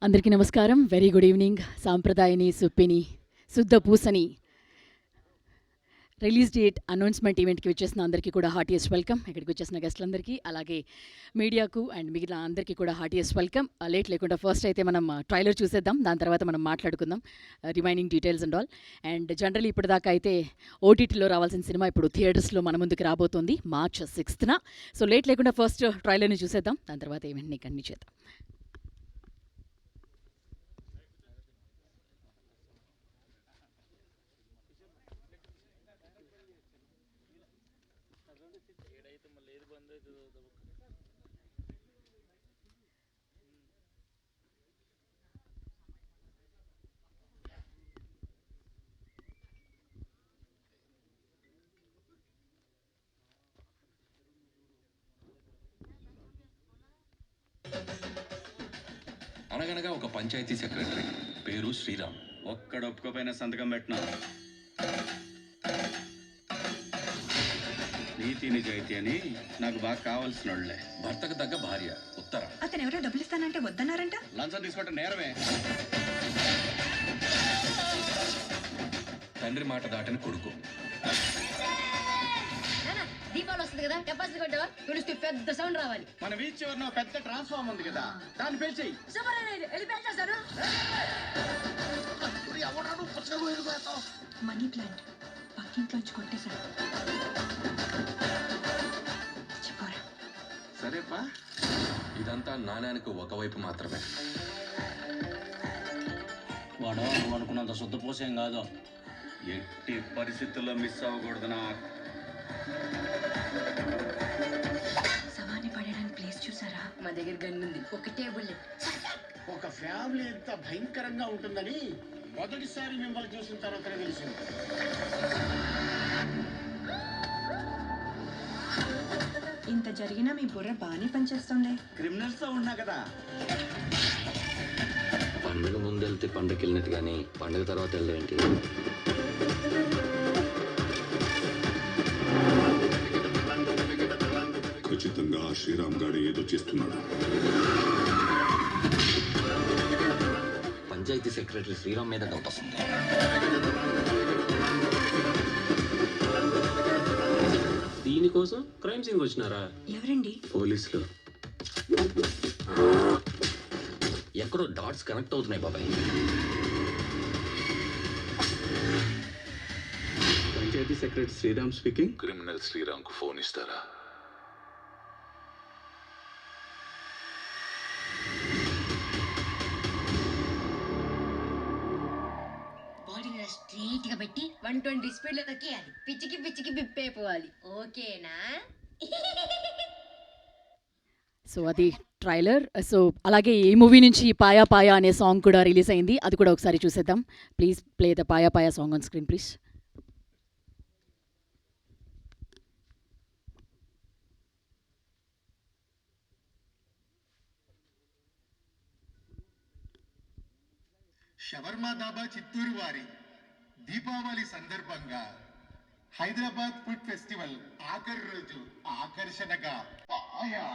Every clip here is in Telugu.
అందరికీ నమస్కారం. Very good evening. Sampradayini Suppini Suddha Poosani release date announcement ఈవెంట్కి వచ్చేసిన అందరికీ కూడా హార్టియస్ట్ వెల్కమ్. ఇక్కడికి వచ్చేసిన గెస్టులందరికీ, అలాగే మీడియాకు అండ్ మిగిలిన అందరికీ కూడా హార్టియస్ట్ వెల్కమ్. లేట్ లేకుండా ఫస్ట్ అయితే మనం ట్రైలర్ చూసేద్దాం, దాని తర్వాత మనం మాట్లాడుకుందాం remaining details and all. And generally ఇప్పటిదాకా అయితే ఓటీటీలో రావాల్సిన సినిమా ఇప్పుడు థియేటర్స్లో మన ముందుకు రాబోతోంది March 6th. సో లేట్ లేకుండా ఫస్ట్ ట్రైలర్ని చూసేద్దాం, దాని తర్వాత ఈవెంట్ని కంటిన్యూ చేద్దాం. అనగనగా ఒక పంచాయతీ సెక్రటరీ, పేరు శ్రీరామ్. ఒక్కడొప్పుకోపోయిన సంతకం పెట్టినా. నీతి నిజాయితీ అని నాకు బాగా కావాల్సిన వాళ్ళే. భర్తకు తగ్గ భార్య ఉత్తర. అతను ఎవరో డబ్బులు ఇస్తానంటే వద్దన్నారంట. లంచం తీసుకోవటం నేరమే. తండ్రి మాట దాటని కొడుకు. దీపావళి వస్తుంది కదా, టపాసులు కొట్టావా? పిలిస్తే పెద్ద సౌండ్ రావాలి. మన బీచ్ చివరిన పెద్ద ట్రాన్స్ఫార్మ్ ఉంది కదా, దాన్ని పేల్చేయి. మనీ ప్లాంట్ పక్కింట్లోంచి కొట్టేశాడు. చెప్పారా? సరేపా. ఇదంతా నాణ్యానికి ఒకవైపు మాత్రమే. వాడు నువ్వు అనుకున్నంత శుద్ధ పోసేం కాదు. ఎట్టి పరిస్థితుల్లో మిస్ అవ్వకూడదు. సమాని పడడానికి ప్లేస్ చూసారా? మా దగ్గర గన్ను ఉంది, ఒకటే బుల్లెట్. ఒక ఫ్యామిలీ ఎంత భయంకరంగా ఉంటుందని మొదటిసారి మిమ్మల్ని చూసిన తర్వాత తెలిసింది. ఇంత జరిగినా మీ బుర్ర బాగానే పనిచేస్తుంది. క్రిమినల్స్ తో ఉన్నా కదా. పండుగ ముందు వెళ్తే పండుగకి వెళ్ళినట్టు, కానీ పండుగ తర్వాత వెళ్ళేంటి? ఖచ్చితంగా శ్రీరామ్ గారు ఏదో చేస్తున్నాడు. పంచాయతీ సెక్రటరీ శ్రీరామ్ మీద డౌట్ వస్తుంది. దీనికోసం క్రైమ్ సీన్ వచ్చినారా? ఎవరండి? పోలీసులు. ఎక్కడో డాట్స్ కనెక్ట్ అవుతున్నాయి బాబాయ్. Panchayat secretary Sriram speaking. Criminal Sriram కు ఫోన్ ఇస్తారా? బాడీని స్ట్రైట్ గా పెట్టి 120 స్పీడ్ లో తొక్కేయాలి. పిచ్చికి పిచ్చికి బిప్పైపోవాలి. ఓకేనా? సో అది ట్రైలర్. సో అలాగే ఈ మూవీ నుంచి పాయా పాయా అనే సాంగ్ కూడా రిలీజ్ అయింది, అది కూడా ఒకసారి చూసేద్దాం. Please play the paya paya song on screen please. Shawarma dhaba Chittoor వారి దీపావళి సందర్భంగా హైదరాబాద్ ఫుడ్ ఫెస్టివల్ ఆఖరి రోజు ఆకర్షణగా పాయా.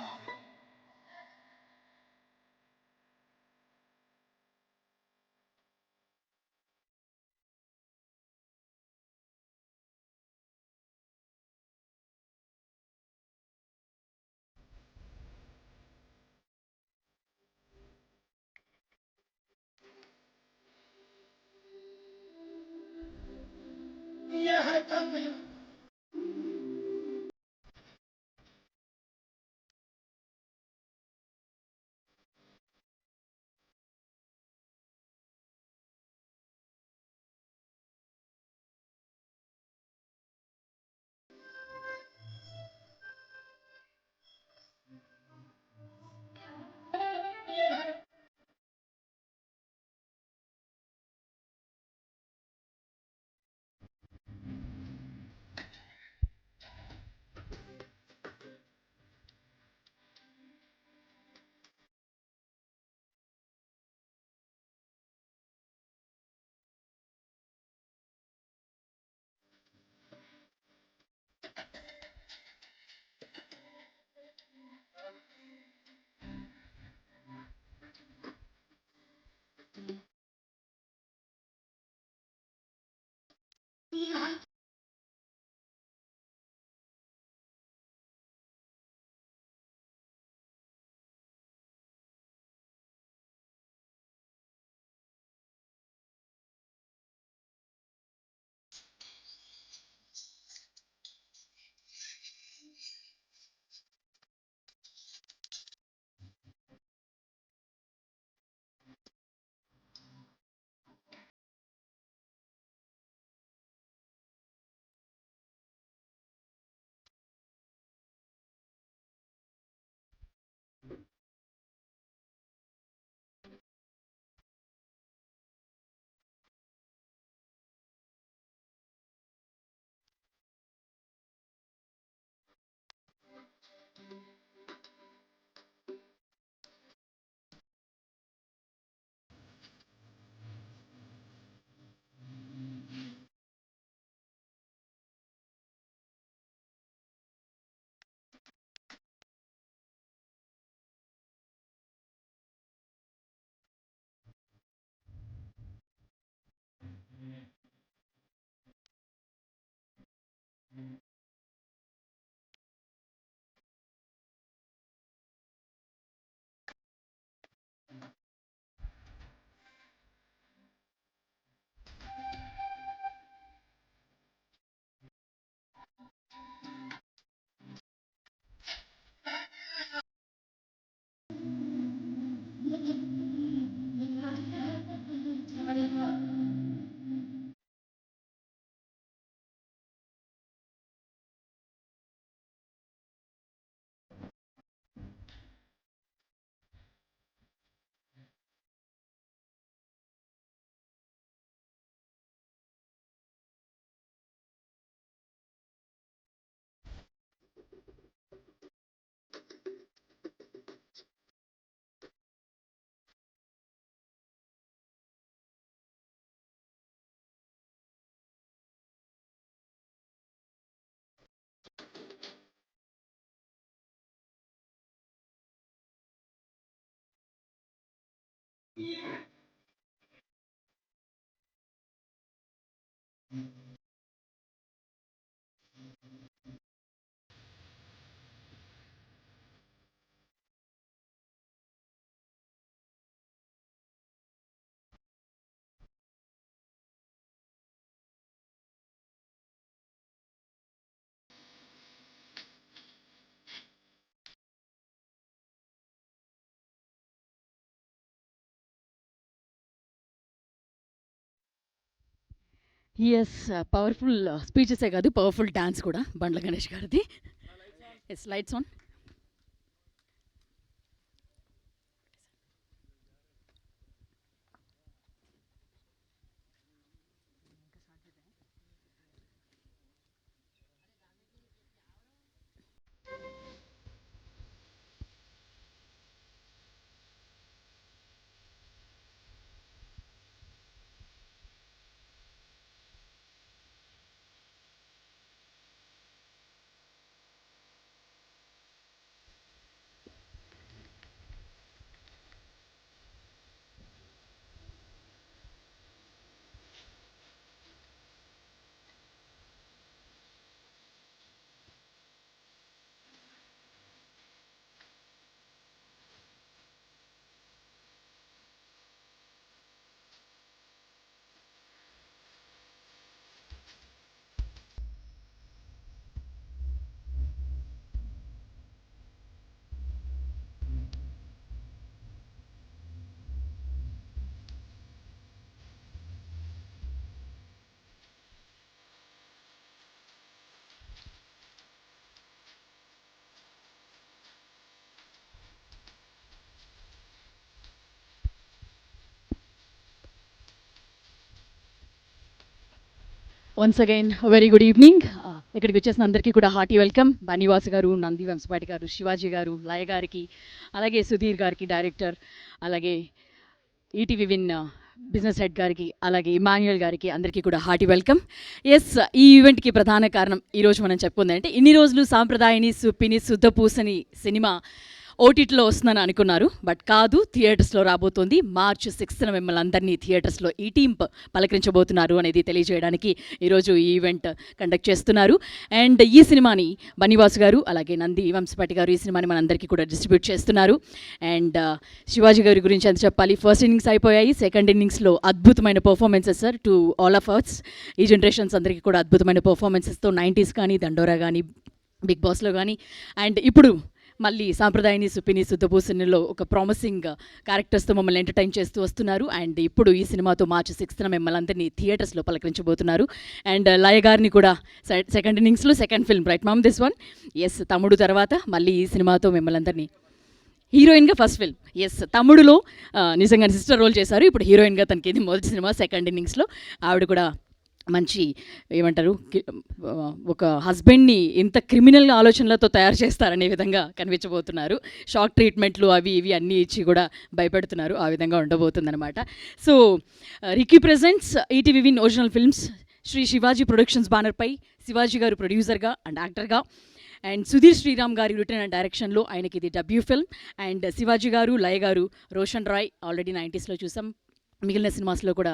ఎస్, పవర్ఫుల్ స్పీచెసే కాదు, పవర్ఫుల్ డాన్స్ కూడా బండ్ల గణేష్ గారిది. Yes, lights on. Once again very good evening. ఇక్కడికి వచ్చేసిన అందరికీ కూడా హార్టీ వెల్కమ్. బనివాస్ గారు, నంది వంశపాటి గారు, శివాజీ గారు, లయ గారికి, అలాగే సుధీర్ గారికి డైరెక్టర్, అలాగే ఈటీవీ విన్ బిజినెస్ హెడ్ గారికి, అలాగే ఇమాన్యుయల్ గారికి, అందరికీ కూడా హార్టీ వెల్కమ్. ఎస్, ఈ ఈవెంట్కి ప్రధాన కారణం ఈరోజు మనం చెప్పుకుంది అంటే, ఇన్ని రోజులు సాంప్రదాయని సుప్పిని శుద్ధపూసని సినిమా ఓటీటీలో వస్తుందని అనుకున్నారు, బట్ కాదు, థియేటర్స్లో రాబోతోంది. March 6న మిమ్మల్ని అందరినీ థియేటర్స్లో ఈ టీం పలకరించబోతున్నారు అనేది తెలియజేయడానికి ఈరోజు ఈ ఈవెంట్ కండక్ట్ చేస్తున్నారు. అండ్ ఈ సినిమాని బనివాసు గారు, అలాగే నంది వంశపాటి గారు ఈ సినిమాని మనందరికీ కూడా డిస్ట్రిబ్యూట్ చేస్తున్నారు. అండ్ శివాజీ గారి గురించి ఎంత చెప్పాలి, ఫస్ట్ ఇన్నింగ్స్ అయిపోయాయి, సెకండ్ ఇన్నింగ్స్లో అద్భుతమైన performances sir to all of us. ఈ జనరేషన్స్ అందరికీ కూడా అద్భుతమైన పర్ఫార్మెన్సెస్తో 90s కానీ, దండోరా కానీ, బిగ్ బాస్లో కానీ, అండ్ ఇప్పుడు మళ్ళీ సాంప్రదాయని సుప్పిని శుద్ధపూసనిలో ఒక ప్రామిసింగ్ క్యారెక్టర్స్తో మమ్మల్ని ఎంటర్టైన్ చేస్తూ వస్తున్నారు. అండ్ ఇప్పుడు ఈ సినిమాతో March 6న మిమ్మల్ని అందరినీ థియేటర్స్లో పలకరించబోతున్నారు. అండ్ లయ గారిని కూడా సెకండ్ ఇన్నింగ్స్లో second film, right ma'am, this one. Yes, తమ్ముడు తర్వాత మళ్ళీ ఈ సినిమాతో మిమ్మల్ని అందరినీ హీరోయిన్గా ఫస్ట్ ఫిల్మ్. ఎస్, తమ్ముడులో నిజంగా సిస్టర్ రోల్ చేశారు, ఇప్పుడు హీరోయిన్గా తనకి ఇది మొదటి సినిమా. సెకండ్ ఇన్నింగ్స్లో ఆవిడ కూడా మంచి ఏమంటారు, ఒక హస్బెండ్ని ఇంత క్రిమినల్ ఆలోచనలతో తయారు చేస్తారనే విధంగా కనిపించబోతున్నారు. షాక్ ట్రీట్మెంట్లు అవి ఇవి అన్నీ ఇచ్చి కూడా భయపెడుతున్నారు, ఆ విధంగా ఉండబోతుందన్నమాట. సో రికీ presents ETV Win original films, Shri Shivaji productions బ్యానర్పై శివాజీ గారు ప్రొడ్యూసర్గా అండ్ యాక్టర్గా, అండ్ సుధీర్ శ్రీరామ్ గారి రిటర్న్ అండ్ డైరెక్షన్లో ఆయనకి ఇది డెబ్యూ ఫిల్మ్. అండ్ శివాజీ గారు, లయ గారు, రోషన్ రాయ్ ఆల్రెడీ 90sలో చూసాం, మిగిలిన సినిమాస్లో కూడా,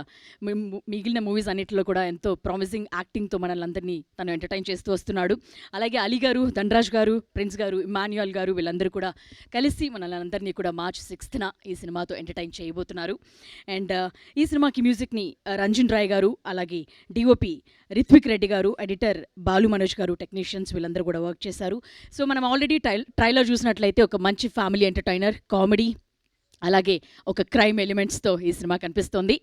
మిగిలిన మూవీస్ అన్నింటిలో కూడా ఎంతో ప్రామిసింగ్ యాక్టింగ్తో మనల్ని అందరినీ తను ఎంటర్టైన్ చేస్తూ వస్తున్నాడు. అలాగే అలీ గారు, ధనరాజ్ గారు, ప్రిన్స్ గారు, ఇమాన్యుయల్ గారు, వీళ్ళందరూ కూడా కలిసి మనల్ని అందరినీ కూడా March 6న ఈ సినిమాతో ఎంటర్టైన్ చేయబోతున్నారు. అండ్ ఈ సినిమాకి మ్యూజిక్ని రంజన్ రాయ్ గారు, అలాగే డిఓపి రిత్విక్ రెడ్డి గారు, ఎడిటర్ బాలు మనోజ్ గారు, టెక్నీషియన్స్ వీళ్ళందరూ కూడా వర్క్ చేశారు. సో మనం ఆల్రెడీ ట్రైలర్ చూసినట్లయితే ఒక మంచి ఫ్యామిలీ ఎంటర్టైనర్, కామెడీ, అలాగే ఒక క్రైమ్ ఎలిమెంట్స్తో ఈ సినిమా కనిపిస్తోంది.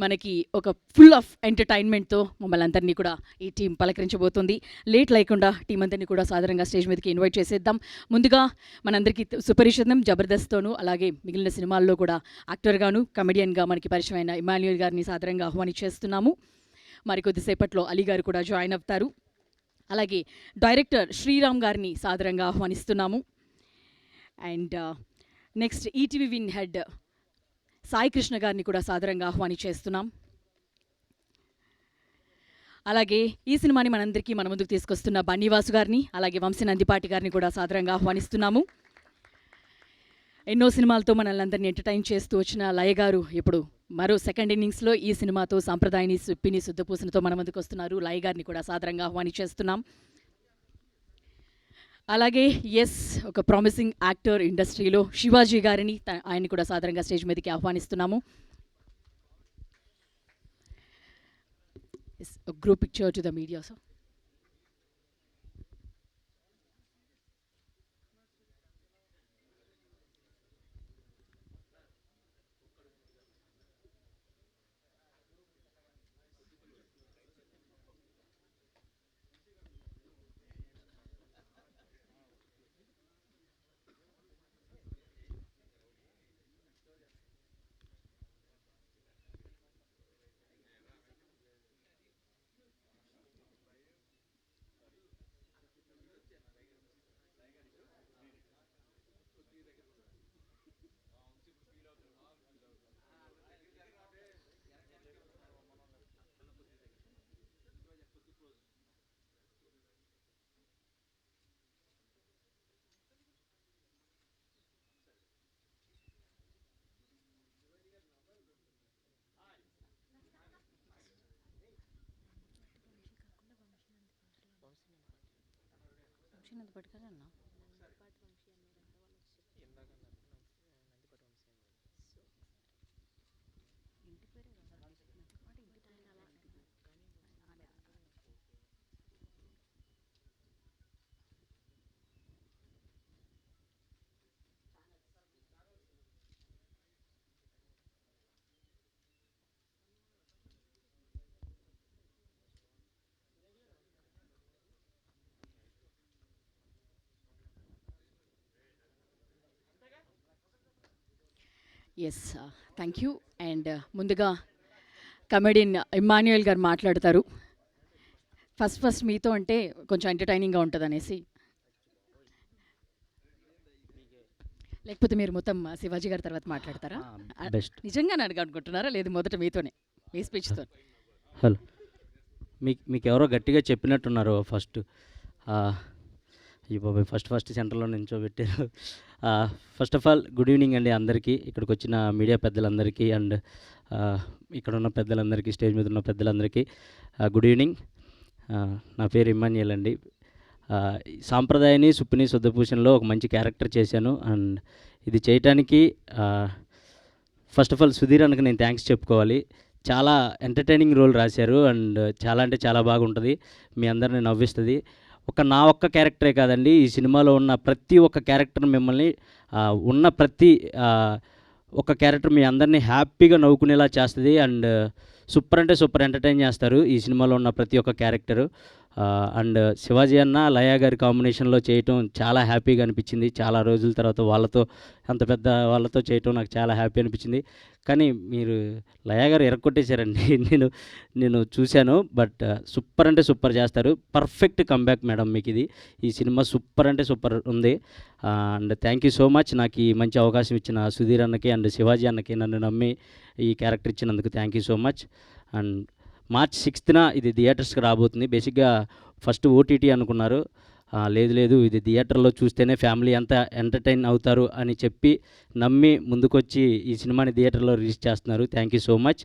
మనకి ఒక ఫుల్ ఆఫ్ ఎంటర్టైన్మెంట్తో మమ్మల్ని అందరినీ కూడా ఈ టీం పలకరించబోతుంది. లేట్ లేకుండా టీం అందరినీ కూడా సాధారణంగా స్టేజ్ మీదకి ఇన్వైట్ చేసేద్దాం. ముందుగా మనందరికీ సుపరిచితం జబర్దస్తోనూ, అలాగే మిగిలిన సినిమాల్లో కూడా యాక్టర్గాను, కమెడియన్గా మనకి పరిచయమైన ఇమాన్యుయల్ గారిని సాధారణంగా ఆహ్వానించేస్తున్నాము. మరికొద్దిసేపట్లో అలీ గారు కూడా జాయిన్ అవుతారు. అలాగే డైరెక్టర్ శ్రీరామ్ గారిని సాధారణంగా ఆహ్వానిస్తున్నాము. And next ETV Win head Sai Krishna గారిని కూడా సాధారణంగా ఆహ్వానించేస్తున్నాం. అలాగే ఈ సినిమాని మనందరికీ మన ముందుకు తీసుకొస్తున్న బన్నివాసు గారిని, అలాగే వంశీ నందిపాటి గారిని కూడా సాధారణంగా ఆహ్వానిస్తున్నాము. ఎన్నో సినిమాలతో మనల్ని అందరినీ ఎంటర్టైన్ చేస్తూ వచ్చిన లయ గారు ఇప్పుడు మరో సెకండ్ ఇన్నింగ్స్లో ఈ సినిమాతో సాంప్రదాయని సుప్పిని శుద్ధపూసనతో మన ముందుకు వస్తున్నారు. లయ గారిని కూడా సాదరంగా ఆహ్వానించేస్తున్నాం. అలాగే ఎస్, ఒక ప్రామిసింగ్ యాక్టర్ ఇండస్ట్రీలో శివాజీ గారిని ఆయన్ని కూడా సాదరంగా స్టేజ్ మీదకి ఆహ్వానిస్తున్నాము. Group picture to the media. So పట్టుకోవాలన్నా ఎస్, థ్యాంక్ యూ. అండ్ ముందుగా కమెడియన్ ఇమ్మాన్యుయల్ గారు మాట్లాడతారు. ఫస్ట్ మీతో అంటే కొంచెం ఎంటర్టైనింగ్గా ఉంటుంది అనేసి, లేకపోతే మీరు మొత్తం శివాజీ గారి తర్వాత మాట్లాడతారా? బెస్ట్. నిజంగా అనుకుంటున్నారా లేదు మొదట మీతోనే మీ స్పీచ్తో? హలో, మీకు ఎవరో గట్టిగా చెప్పినట్టున్నారు ఫస్ట్. ఈ బాబాయ్ ఫస్ట్ సెంటర్లో నించోబెట్టారు. First of all good evening అండి అందరికీ, ఇక్కడికి వచ్చిన మీడియా పెద్దలందరికీ అండ్ ఇక్కడ ఉన్న పెద్దలందరికీ, స్టేజ్ మీద ఉన్న పెద్దలందరికీ గుడ్ ఈవినింగ్. నా పేరు ఇమ్మాన్యుయల్ అండి. సాంప్రదాయని సుప్పిని శుద్ధపూషణలో ఒక మంచి క్యారెక్టర్ చేశాను. అండ్ ఇది చేయటానికి ఫస్ట్ ఆఫ్ ఆల్ సుధీర్ అన్నకి నేను థ్యాంక్స్ చెప్పుకోవాలి. చాలా ఎంటర్టైనింగ్ రోల్ రాశారు అండ్ చాలా అంటే చాలా బాగుంటుంది, మీ అందరిని నవ్విస్తుంది. నా ఒక్క క్యారెక్టరే కాదండి, ఈ సినిమాలో ఉన్న ప్రతి ఒక్క క్యారెక్టర్ మిమ్మల్ని ఉన్న ప్రతి ఒక క్యారెక్టర్ మీ అందరినీ హ్యాపీగా నవ్వుకునేలా చేస్తుంది. అండ్ సూపర్ అంటే సూపర్ ఎంటర్టైన్ చేస్తారు ఈ సినిమాలో ఉన్న ప్రతి ఒక్క క్యారెక్టరు. అండ్ శివాజీ అన్న లయ గారి కాంబినేషన్లో చేయటం చాలా హ్యాపీగా అనిపించింది. చాలా రోజుల తర్వాత వాళ్ళతో, అంత పెద్ద వాళ్ళతో చేయటం నాకు చాలా హ్యాపీ అనిపించింది. కానీ మీరు లయ గారు ఎరగొట్టేశారండి. నేను చూశాను, బట్ సూపర్ అంటే సూపర్ చేస్తారు. పర్ఫెక్ట్ కంబ్యాక్ మేడం మీకు ఇది. ఈ సినిమా సూపర్ అంటే సూపర్ ఉంది. And thank you so much నాకు ఈ మంచి అవకాశం ఇచ్చిన సుధీర్ అన్నకి అండ్ శివాజీ అన్నకి, నన్ను నమ్మి ఈ క్యారెక్టర్ ఇచ్చినందుకు thank you so much. And March 6th ఇది థియేటర్స్కి రాబోతుంది. బేసిక్గా ఫస్ట్ ఓటీటీ అనుకున్నారు, లేదు ఇది థియేటర్లో చూస్తేనే ఫ్యామిలీ అంతా ఎంటర్టైన్ అవుతారు అని చెప్పి నమ్మి ముందుకొచ్చి ఈ సినిమాని థియేటర్లో రిలీజ్ చేస్తున్నారు. Thank you so much.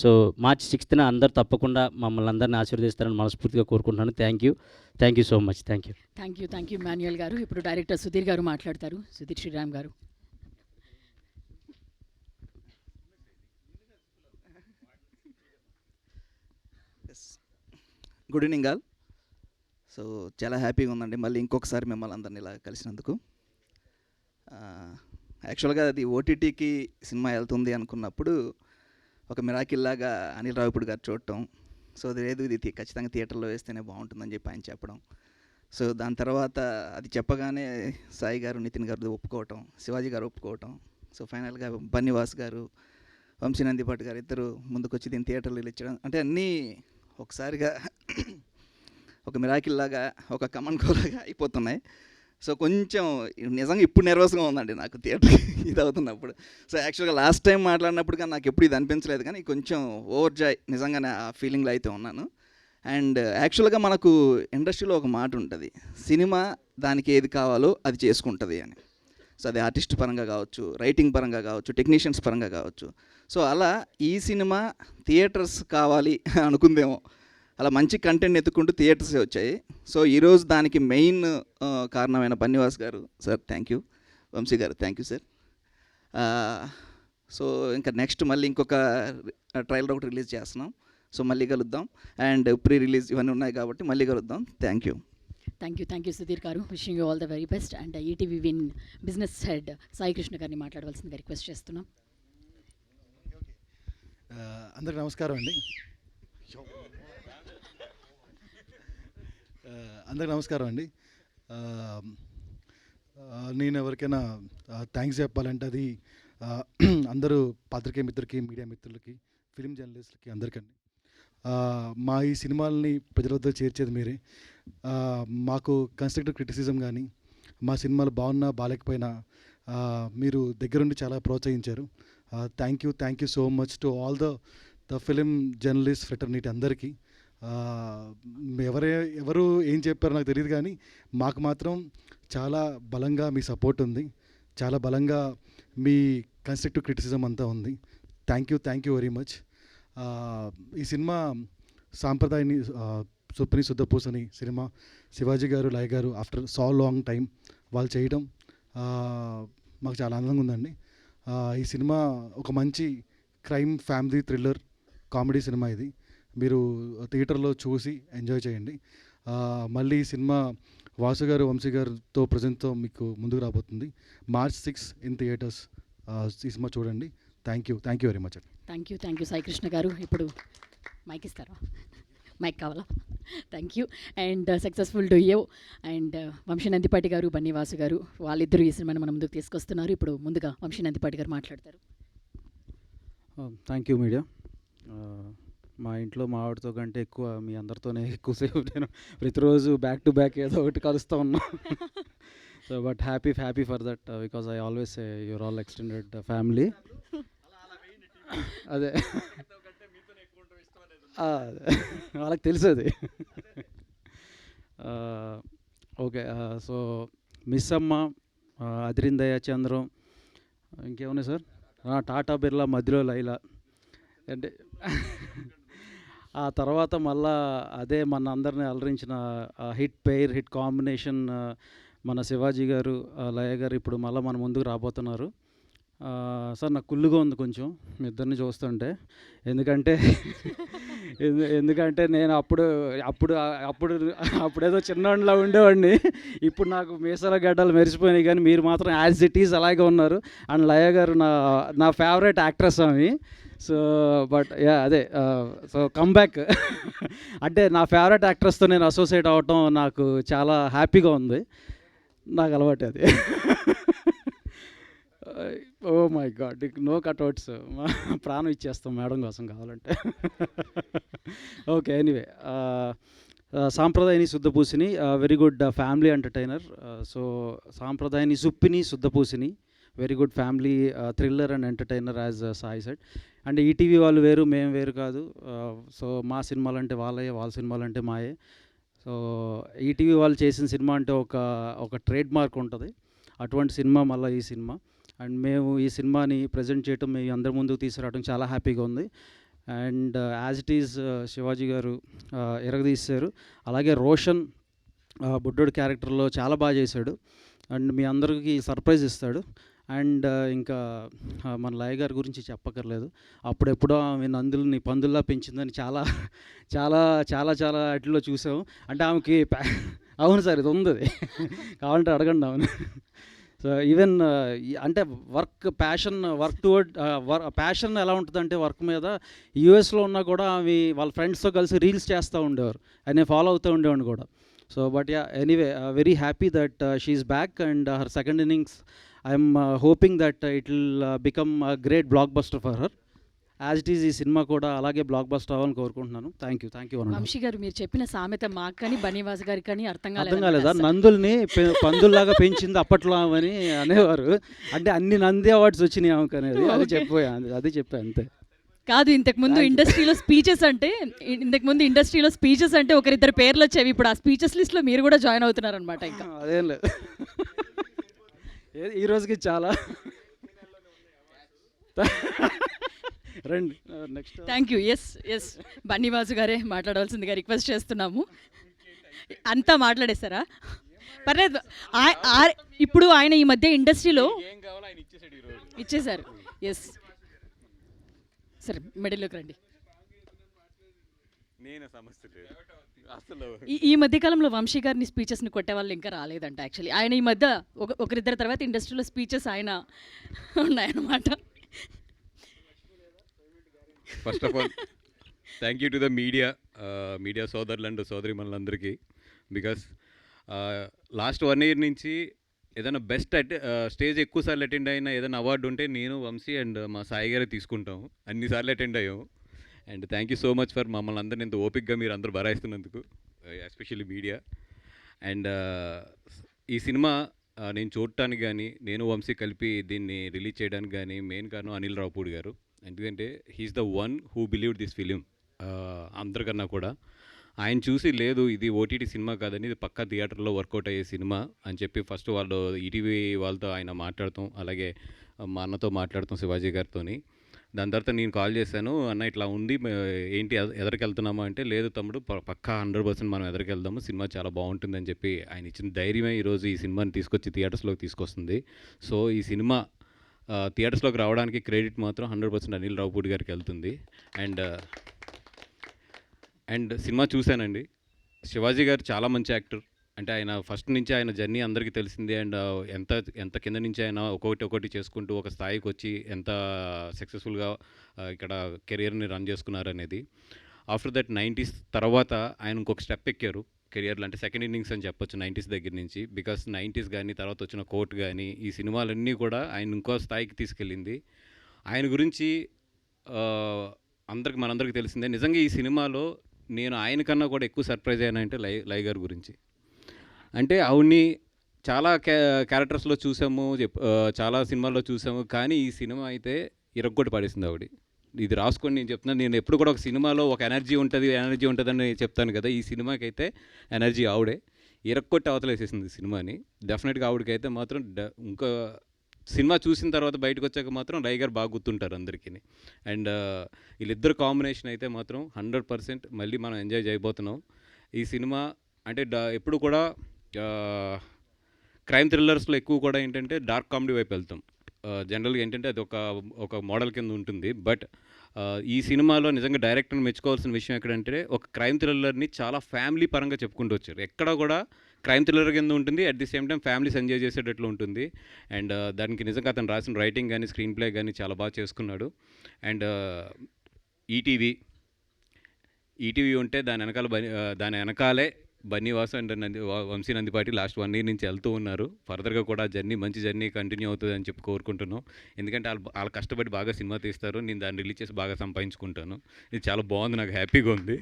So March 6th అందరూ తప్పకుండా మమ్మల్ని అందరినీ ఆశీర్వదిస్తారని మనస్ఫూర్తిగా కోరుకుంటున్నాను. Thank you so much. Thank you Manuel గారు. ఇప్పుడు డైరెక్టర్ సుధీర్ గారు మాట్లాడతారు. సుధీర్ శ్రీరామ్ గారు. Good evening all. సో చాలా హ్యాపీగా ఉందండి మళ్ళీ ఇంకొకసారి మిమ్మల్ని అందరినీ ఇలా కలిసినందుకు. యాక్చువల్గా అది ఓటీటీకి సినిమా వెళ్తుంది అనుకున్నప్పుడు ఒక మిరాకిల్ లాగా అనిల్ రావిపూడి గారు చూడటం, సో అది లేదు ఇది ఖచ్చితంగా థియేటర్లో వేస్తేనే బాగుంటుందని చెప్పి ఆయన చెప్పడం. సో దాని తర్వాత అది చెప్పగానే సాయి గారు, నితిన్ గారు ఒప్పుకోవటం, శివాజీ గారు ఒప్పుకోవటం, సో ఫైనల్గా బన్నీవాస్ గారు, వంశీనందిపాటి గారు ఇద్దరు ముందుకొచ్చి దీన్ని థియేటర్లో ఇచ్చడం, అంటే అన్నీ ఒకసారిగా ఒక మిరాకిల్ లాగా ఒక కమన్ కోలాగా అయిపోతున్నాయి. సో కొంచెం నిజంగా ఇప్పుడు నర్వస్గా ఉందండి నాకు థియేటర్ ఇది అవుతున్నప్పుడు. సో యాక్చువల్గా లాస్ట్ టైం మాట్లాడినప్పుడు కానీ నాకు ఎప్పుడు ఇది అనిపించలేదు, కానీ కొంచెం ఓవర్ జాయ్ నిజంగానే ఆ ఫీలింగ్లో అయితే ఉన్నాను. అండ్ యాక్చువల్గా మనకు ఇండస్ట్రీలో ఒక మాట ఉంటుంది, సినిమా దానికి ఏది కావాలో అది చేసుకుంటుంది అని. సో అది ఆర్టిస్ట్ పరంగా కావచ్చు, రైటింగ్ పరంగా కావచ్చు, టెక్నీషియన్స్ పరంగా కావచ్చు. సో అలా ఈ సినిమా థియేటర్స్ కావాలి అనుకుందేమో, అలా మంచి కంటెంట్ ఎత్తుకుంటూ థియేటర్సే వచ్చాయి. సో ఈరోజు దానికి మెయిన్ కారణమైన బన్నీవాస్ గారు సార్ థ్యాంక్ యూ, వంశీ గారు థ్యాంక్ యూ సార్. సో ఇంకా నెక్స్ట్ మళ్ళీ ఇంకొక ట్రైలర్ ఒకటి రిలీజ్ చేస్తున్నాం. సో మళ్ళీ కలుద్దాం. అండ్ ప్రీ రిలీజ్ ఇవన్నీ ఉన్నాయి కాబట్టి మళ్ళీ కలుద్దాం. Thank you. Thank you Sudheer గారు. Wishing you all the very best. And ETV Win business head Sai Krishna గారిని మాట్లాడవలసిందిగా రిక్వెస్ట్ చేస్తున్నాం. అందరికి నమస్కారం అండి. అందరికి నమస్కారం అండి. నేను ఎవరికైనా థ్యాంక్స్ చెప్పాలంటే అది అందరూ పాత్రికేయ మిత్రులకి, మీడియా మిత్రులకి, ఫిలిం జర్నలిస్టులకి అందరికండి. మా ఈ సినిమాలని ప్రజల వద్ద చేర్చేది మీరే. మాకు కన్స్ట్రక్టివ్ క్రిటిసిజం కానీ, మా సినిమాలు బాగున్నా బాగాలేకపోయినా మీరు దగ్గరుండి చాలా ప్రోత్సహించారు. Thank you so much to all the film journalist fraternity అందరికీ. ఎవరు ఏం చెప్పారో నాకు తెలియదు కానీ మాకు మాత్రం చాలా బలంగా మీ సపోర్ట్ ఉంది, చాలా బలంగా మీ కన్స్ట్రక్టివ్ క్రిటిసిజం అంతా ఉంది. Thank you very much. ఈ సినిమా సాంప్రదాయని సుప్ని శుద్ధపూసని సినిమా శివాజీ గారు, లయ గారు ఆఫ్టర్ సో లాంగ్ టైం వాళ్ళు చేయడం మాకు చాలా ఆనందంగా ఉందండి. ఈ సినిమా ఒక మంచి crime, family, thriller, comedy cinema. ఇది మీరు థియేటర్లో చూసి ఎంజాయ్ చేయండి. మళ్ళీ ఈ సినిమా వాసు గారు, వంశీ గారితో ప్రజెంట్తో మీకు ముందుకు రాబోతుంది. March 6 in theatres. ఈ సినిమా చూడండి. థ్యాంక్ యూ వెరీ మచ్ అండి. థ్యాంక్ యూ సాయి కృష్ణ గారు. ఇప్పుడు మైక్ ఇస్తారా? మైక్ కావాలా? Thank you. And successful duo. And Vamsi Nandipati గారు, బన్నీవాసు గారు వాళ్ళిద్దరూ ఈ సినిమాని మన ముందుకు తీసుకొస్తున్నారు. ఇప్పుడు ముందుగా వంశీ నందిపాటి గారు మాట్లాడతారు. Thank you media. మా ఇంట్లో మా ఆవిడతో కంటే ఎక్కువ మీ అందరితోనే ఎక్కువసేపు నేను ప్రతిరోజు బ్యాక్ టు బ్యాక్ ఏదో ఒకటి కలుస్తూ ఉన్నా. So but happy for that because I always say your all extended family. అదే వాళ్ళకి తెలుసు అది. ఓకే. సో మిస్ అమ్మ, అదిరిందయ్య చంద్రం, ఇంకేమున్నాయి సార్, టాటా బిర్లా, మధ్యలో లైలా, అంటే ఆ తర్వాత మళ్ళా అదే మన అందరిని అలరించిన హిట్ కాంబినేషన్ మన శివాజీ గారు, లయ గారు ఇప్పుడు మళ్ళీ మన ముందుకు రాబోతున్నారు. సార్ నాకు కుళ్ళుగా ఉంది కొంచెం మీ ఇద్దరిని చూస్తుంటే, ఎందుకంటే నేను అప్పుడేదో చిన్నవాడిలా ఉండేవాడిని. ఇప్పుడు నాకు మీసాల గడ్డలు మెరిసిపోయినాయి, కానీ మీరు మాత్రం యాజ్ ఇట్ ఈజ్ అలాగే ఉన్నారు. అండ్ లయ గారు నా ఫేవరెట్ యాక్ట్రెస్ ఆమె. సో బట్ అదే సో కమ్బ్యాక్ అంటే నా ఫేవరెట్ యాక్ట్రెస్తో నేను అసోసియేట్ అవ్వటం నాకు చాలా హ్యాపీగా ఉంది. నాకు అలవాటు అది. Oh my God, no cutouts, ప్రాణం ఇచ్చేస్తాం మేడం కోసం కావాలంటే. Okay, anyway, Sampradayini Suddhapoosini very good family entertainer. So Sampradayini Suppini Suddhapoosini very good family thriller and entertainer as Sai said. And ETV వాళ్ళు వేరు, మేము వేరు కాదు. సో మా సినిమాలు అంటే వాళ్ళే, వాళ్ళ సినిమాలు అంటే మాయే. సో ఈటీవీ వాళ్ళు చేసిన సినిమా అంటే ఒక ట్రేడ్ మార్క్ ఉంటుంది. అటువంటి సినిమా మళ్ళీ ఈ సినిమా. అండ్ మేము ఈ సినిమాని ప్రజెంట్ చేయటం, మీ అందరి ముందుకు తీసుకురావడం చాలా హ్యాపీగా ఉంది. And as it is Shivaji గారు ఎరగదీశారు. అలాగే రోషన్ బుడ్డోడు క్యారెక్టర్లో చాలా బాగా చేశాడు. అండ్ మీ అందరికీ సర్ప్రైజ్ ఇస్తాడు. అండ్ ఇంకా మన లయ గారి గురించి చెప్పక్కర్లేదు. అప్పుడెప్పుడో ఆమె నందుల్ని పందుల్లా పెంచిందని చాలా చాలా చాలా చాలా వాటిల్లో చూసాము. అంటే ఆమెకి అవును సార్, ఇది ఉంది, కావాలంటే అడగండి ఆమెను. సో ఈవెన్ అంటే ప్యాషన్ ఎలా ఉంటుందంటే వర్క్ మీద, యూఎస్లో ఉన్నా కూడా ఆమె వాళ్ళ ఫ్రెండ్స్తో కలిసి రీల్స్ చేస్తూ ఉండేవారు, ఆయన ఫాలో అవుతూ ఉండేవాడిని కూడా. So but anyway, very happy that she's back and her second innings I'm hoping that it will become a great blockbuster for her. As it is ఈ సినిమా కూడా అలాగే బ్లాక్ బస్టర్ అవ్వాలని కోరుకుంటున్నాను. Thank you. వంశీ గారు, మీరు చెప్పిన సామెత మాకు కానీ బన్నీవాస్ గారికి కానీ అర్థం కాలేదా? నందుల్ని పందుల్లాగా పెంచింది అప్పట్లో అని అనేవారు. అంటే అన్ని నంది అవార్డ్స్ వచ్చినాయి ఆమెకు అనేది, అది చెప్పా అంతే. కాదు, ఇంతకుముందు ఇండస్ట్రీలో స్పీచెస్ అంటే ఒకరిద్దరు పేర్లు వచ్చేవి. ఇప్పుడు ఆ స్పీచెస్ లిస్ట్లో మీరు కూడా జాయిన్ అవుతున్నారనమాట. ఇంకా అదేం లేదు, ఈ రోజుకి చాలా రండి next thank you. Yes Bunny Vasu గారే మాట్లాడవలసిందిగా రిక్వెస్ట్ చేస్తున్నాము. అంతా మాట్లాడేస్తారా? పర్లేదు. ఇప్పుడు ఆయన ఈ మధ్య ఇండస్ట్రీలో ఇచ్చేశారు. ఎస్ సరే, మిడిల్లోకి రండి. ఈ మధ్య కాలంలో వంశీ గారిని స్పీచెస్ని కొట్టే వాళ్ళు ఇంకా రాలేదంట. యాక్చువల్లీ ఆయన ఈ మధ్య ఒకరిద్దరి తర్వాత ఇండస్ట్రీలో స్పీచెస్ ఆయన ఉన్నాయన్నమాట. First of all thank you to the media సోదరులు అండ్ సోదరిమణులందరికీ. బికాస్ లాస్ట్ 1 year నుంచి ఏదైనా బెస్ట్ స్టేజ్ ఎక్కువసార్లు అటెండ్ అయిన ఏదైనా అవార్డు ఉంటే నేను, వంశీ అండ్ మా సాయి గారే తీసుకుంటాం. అన్నిసార్లు అటెండ్ అయ్యాము. And thank you so much for మమ్మల్ని అందరిని ఇంత ఓపిక్గా మీరు అందరూ భరాయిస్తున్నందుకు, ఎస్పెషల్లీ మీడియా. అండ్ ఈ సినిమా నేను చూడటానికి కానీ, నేను వంశీ కలిపి దీన్ని రిలీజ్ చేయడానికి కానీ మెయిన్ కారణం అనిల్ రావుపూడి గారు. ఎందుకంటే he's the one who believed this film. అందరికన్నా కూడా ఆయన చూసి లేదు ఇది ఓటీటీ సినిమా కాదని, ఇది పక్కా థియేటర్లో వర్కౌట్ అయ్యే సినిమా అని చెప్పి ఫస్ట్ వాళ్ళు ఈటీవీ వాళ్ళతో ఆయన మాట్లాడతాం, అలాగే మా అన్నతో మాట్లాడతాం, శివాజీ గారితో. దాని తర్వాత నేను కాల్ చేశాను, అన్న ఇట్లా ఉంది ఏంటి ఎదరికి వెళ్తున్నామా అంటే, లేదు తమ్ముడు పక్కా 100% మనం ఎదరికి వెళ్దాము, సినిమా చాలా బాగుంటుందని చెప్పి ఆయన ఇచ్చిన ధైర్యమే ఈరోజు ఈ సినిమాని తీసుకొచ్చి థియేటర్స్లోకి తీసుకొస్తుంది. సో ఈ సినిమా థియేటర్స్లోకి రావడానికి క్రెడిట్ మాత్రం 100% అనిల్ రావుపూడి గారికి వెళ్తుంది. అండ్ సినిమా చూశానండి. శివాజీ గారు చాలా మంచి యాక్టర్. అంటే ఆయన ఫస్ట్ నుంచి ఆయన జర్నీ అందరికీ తెలిసిందే. అండ్ ఎంత కింద నుంచి ఆయన ఒక్కొక్కటి చేసుకుంటూ ఒక స్థాయికి వచ్చి ఎంత సక్సెస్ఫుల్గా ఇక్కడ కెరియర్ని రన్ చేసుకున్నారనేది. ఆఫ్టర్ దట్ 90s తర్వాత ఆయన ఇంకొక స్టెప్ ఎక్కారు కెరియర్లో. అంటే సెకండ్ ఇన్నింగ్స్ అని చెప్పొచ్చు 90s దగ్గర నుంచి. బికాస్ 90s కానీ తర్వాత వచ్చిన కోర్ట్ కానీ ఈ సినిమాలన్నీ కూడా ఆయన ఇంకో స్థాయికి తీసుకెళ్ళింది. ఆయన గురించి మనందరికీ తెలిసిందే. నిజంగా ఈ సినిమాలో నేను ఆయన కన్నా కూడా ఎక్కువ సర్ప్రైజ్ అయ్యానంటే లై గారి గురించి. అంటే ఆవిడ్ని చాలా క్యారెక్టర్స్లో చూసాము, చాలా సినిమాల్లో చూసాము, కానీ ఈ సినిమా అయితే ఇరగ్గొట్టి పడేసింది ఆవిడ. ఇది రాసుకొని నేను చెప్తున్నాను. నేను ఎప్పుడు కూడా ఒక సినిమాలో ఒక ఎనర్జీ ఉంటుందని చెప్తాను కదా. ఈ సినిమాకి అయితే ఎనర్జీ ఆవిడే ఇరక్కొట్టి అవతలేసేసింది సినిమాని. డెఫినెట్గా ఆవిడకైతే మాత్రం ఇంకా సినిమా చూసిన తర్వాత బయటకు వచ్చాక మాత్రం లై గారు బాగా గుర్తుంటారు అందరికీ. అండ్ వీళ్ళిద్దరు కాంబినేషన్ అయితే మాత్రం 100% మళ్ళీ మనం ఎంజాయ్ చేయబోతున్నాం. ఈ సినిమా అంటే ఎప్పుడు కూడా క్రైమ్ థ్రిల్లర్స్లో ఎక్కువ కూడా ఏంటంటే డార్క్ కామెడీ వైపు వెళ్తాం. జనరల్గా ఏంటంటే అది ఒక మోడల్ కింద ఉంటుంది. బట్ ఈ సినిమాలో నిజంగా డైరెక్టర్ని మెచ్చుకోవాల్సిన విషయం ఎక్కడంటే ఒక క్రైమ్ థ్రిల్లర్ని చాలా ఫ్యామిలీ పరంగా చెప్పుకుంటూ వచ్చారు. ఎక్కడ కూడా క్రైమ్ థ్రిల్లర్ కింద ఉంటుంది, at the same time families enjoy చేసేటట్లు ఉంటుంది. అండ్ దానికి నిజంగా అతను రాసిన రైటింగ్ కానీ స్క్రీన్ ప్లే కానీ చాలా బాగా చేసుకున్నాడు. అండ్ ఈటీవీ ఉంటే దాని వెనకాలే Bunny Vasu and Vamsi Nandipati last 1 year నుంచి వెళ్తూ ఉన్నారు. ఫర్దర్గా కూడా మంచి జర్నీ కంటిన్యూ అవుతుంది అని చెప్పి కోరుకుంటున్నాం. ఎందుకంటే వాళ్ళు కష్టపడి బాగా సినిమా తీస్తారు, నేను దాన్ని రిలీజ్ చేసి బాగా సంపాదించుకుంటాను. ఇది చాలా బాగుంది, నాకు హ్యాపీగా ఉంది.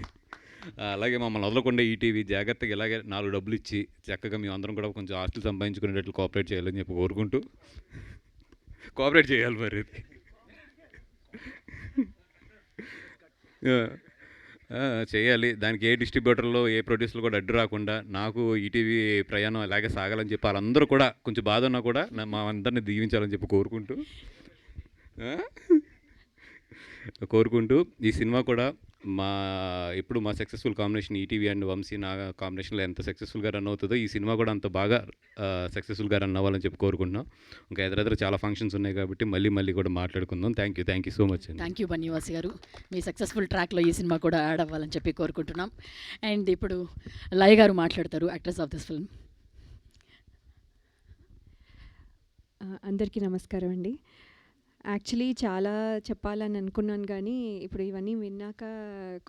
అలాగే మమ్మల్ని వదలకుండా ఈటీవీ జాగ్రత్తగా ఇలాగే 4 డబ్బులు ఇచ్చి చక్కగా మేము అందరం కూడా కొంచెం ఆస్తులు సంపాదించుకునేటట్లు కోఆపరేట్ చేయాలని చెప్పి కోరుకుంటూ, కోఆపరేట్ చేయాలి మరి చేయాలి. దానికి ఏ డిస్ట్రిబ్యూటర్లో ఏ ప్రొడ్యూసర్లు కూడా అడ్డు రాకుండా నాకు ఈటీవీ ప్రయాణం అలాగే సాగాలని చెప్పి వాళ్ళందరూ కూడా కొంచెం బాధ ఉన్నా కూడా మా అందరిని దీవించాలని చెప్పి కోరుకుంటూ ఈ సినిమా కూడా ఇప్పుడు మా successful combination ETV and Vamsi నా కాంబినేషన్లో ఎంత సక్సెస్ఫుల్గా రన్ అవుతుందో ఈ సినిమా కూడా అంత బాగా సక్సెస్ఫుల్గా రన్ అవ్వాలని చెప్పి కోరుకుంటున్నాం. ఇంకా ఎదురెదురు చాలా ఫంక్షన్స్ ఉన్నాయి కాబట్టి మళ్ళీ కూడా మాట్లాడుకుందాం. థ్యాంక్ యూ సో మచ్ అండి. థ్యాంక్ యూ బన్నీవాసి గారు. మీ సక్సెస్ఫుల్ ట్రాక్లో ఈ సినిమా కూడా యాడ్ అవ్వాలని చెప్పి కోరుకుంటున్నాం. అండ్ ఇప్పుడు లయ గారు మాట్లాడతారు, యాక్ట్రెస్ ఆఫ్ దిస్ ఫిల్మ్. అందరికీ నమస్కారం అండి. యాక్చువల్లీ చాలా చెప్పాలని అనుకున్నాను కానీ ఇప్పుడు ఇవన్నీ విన్నాక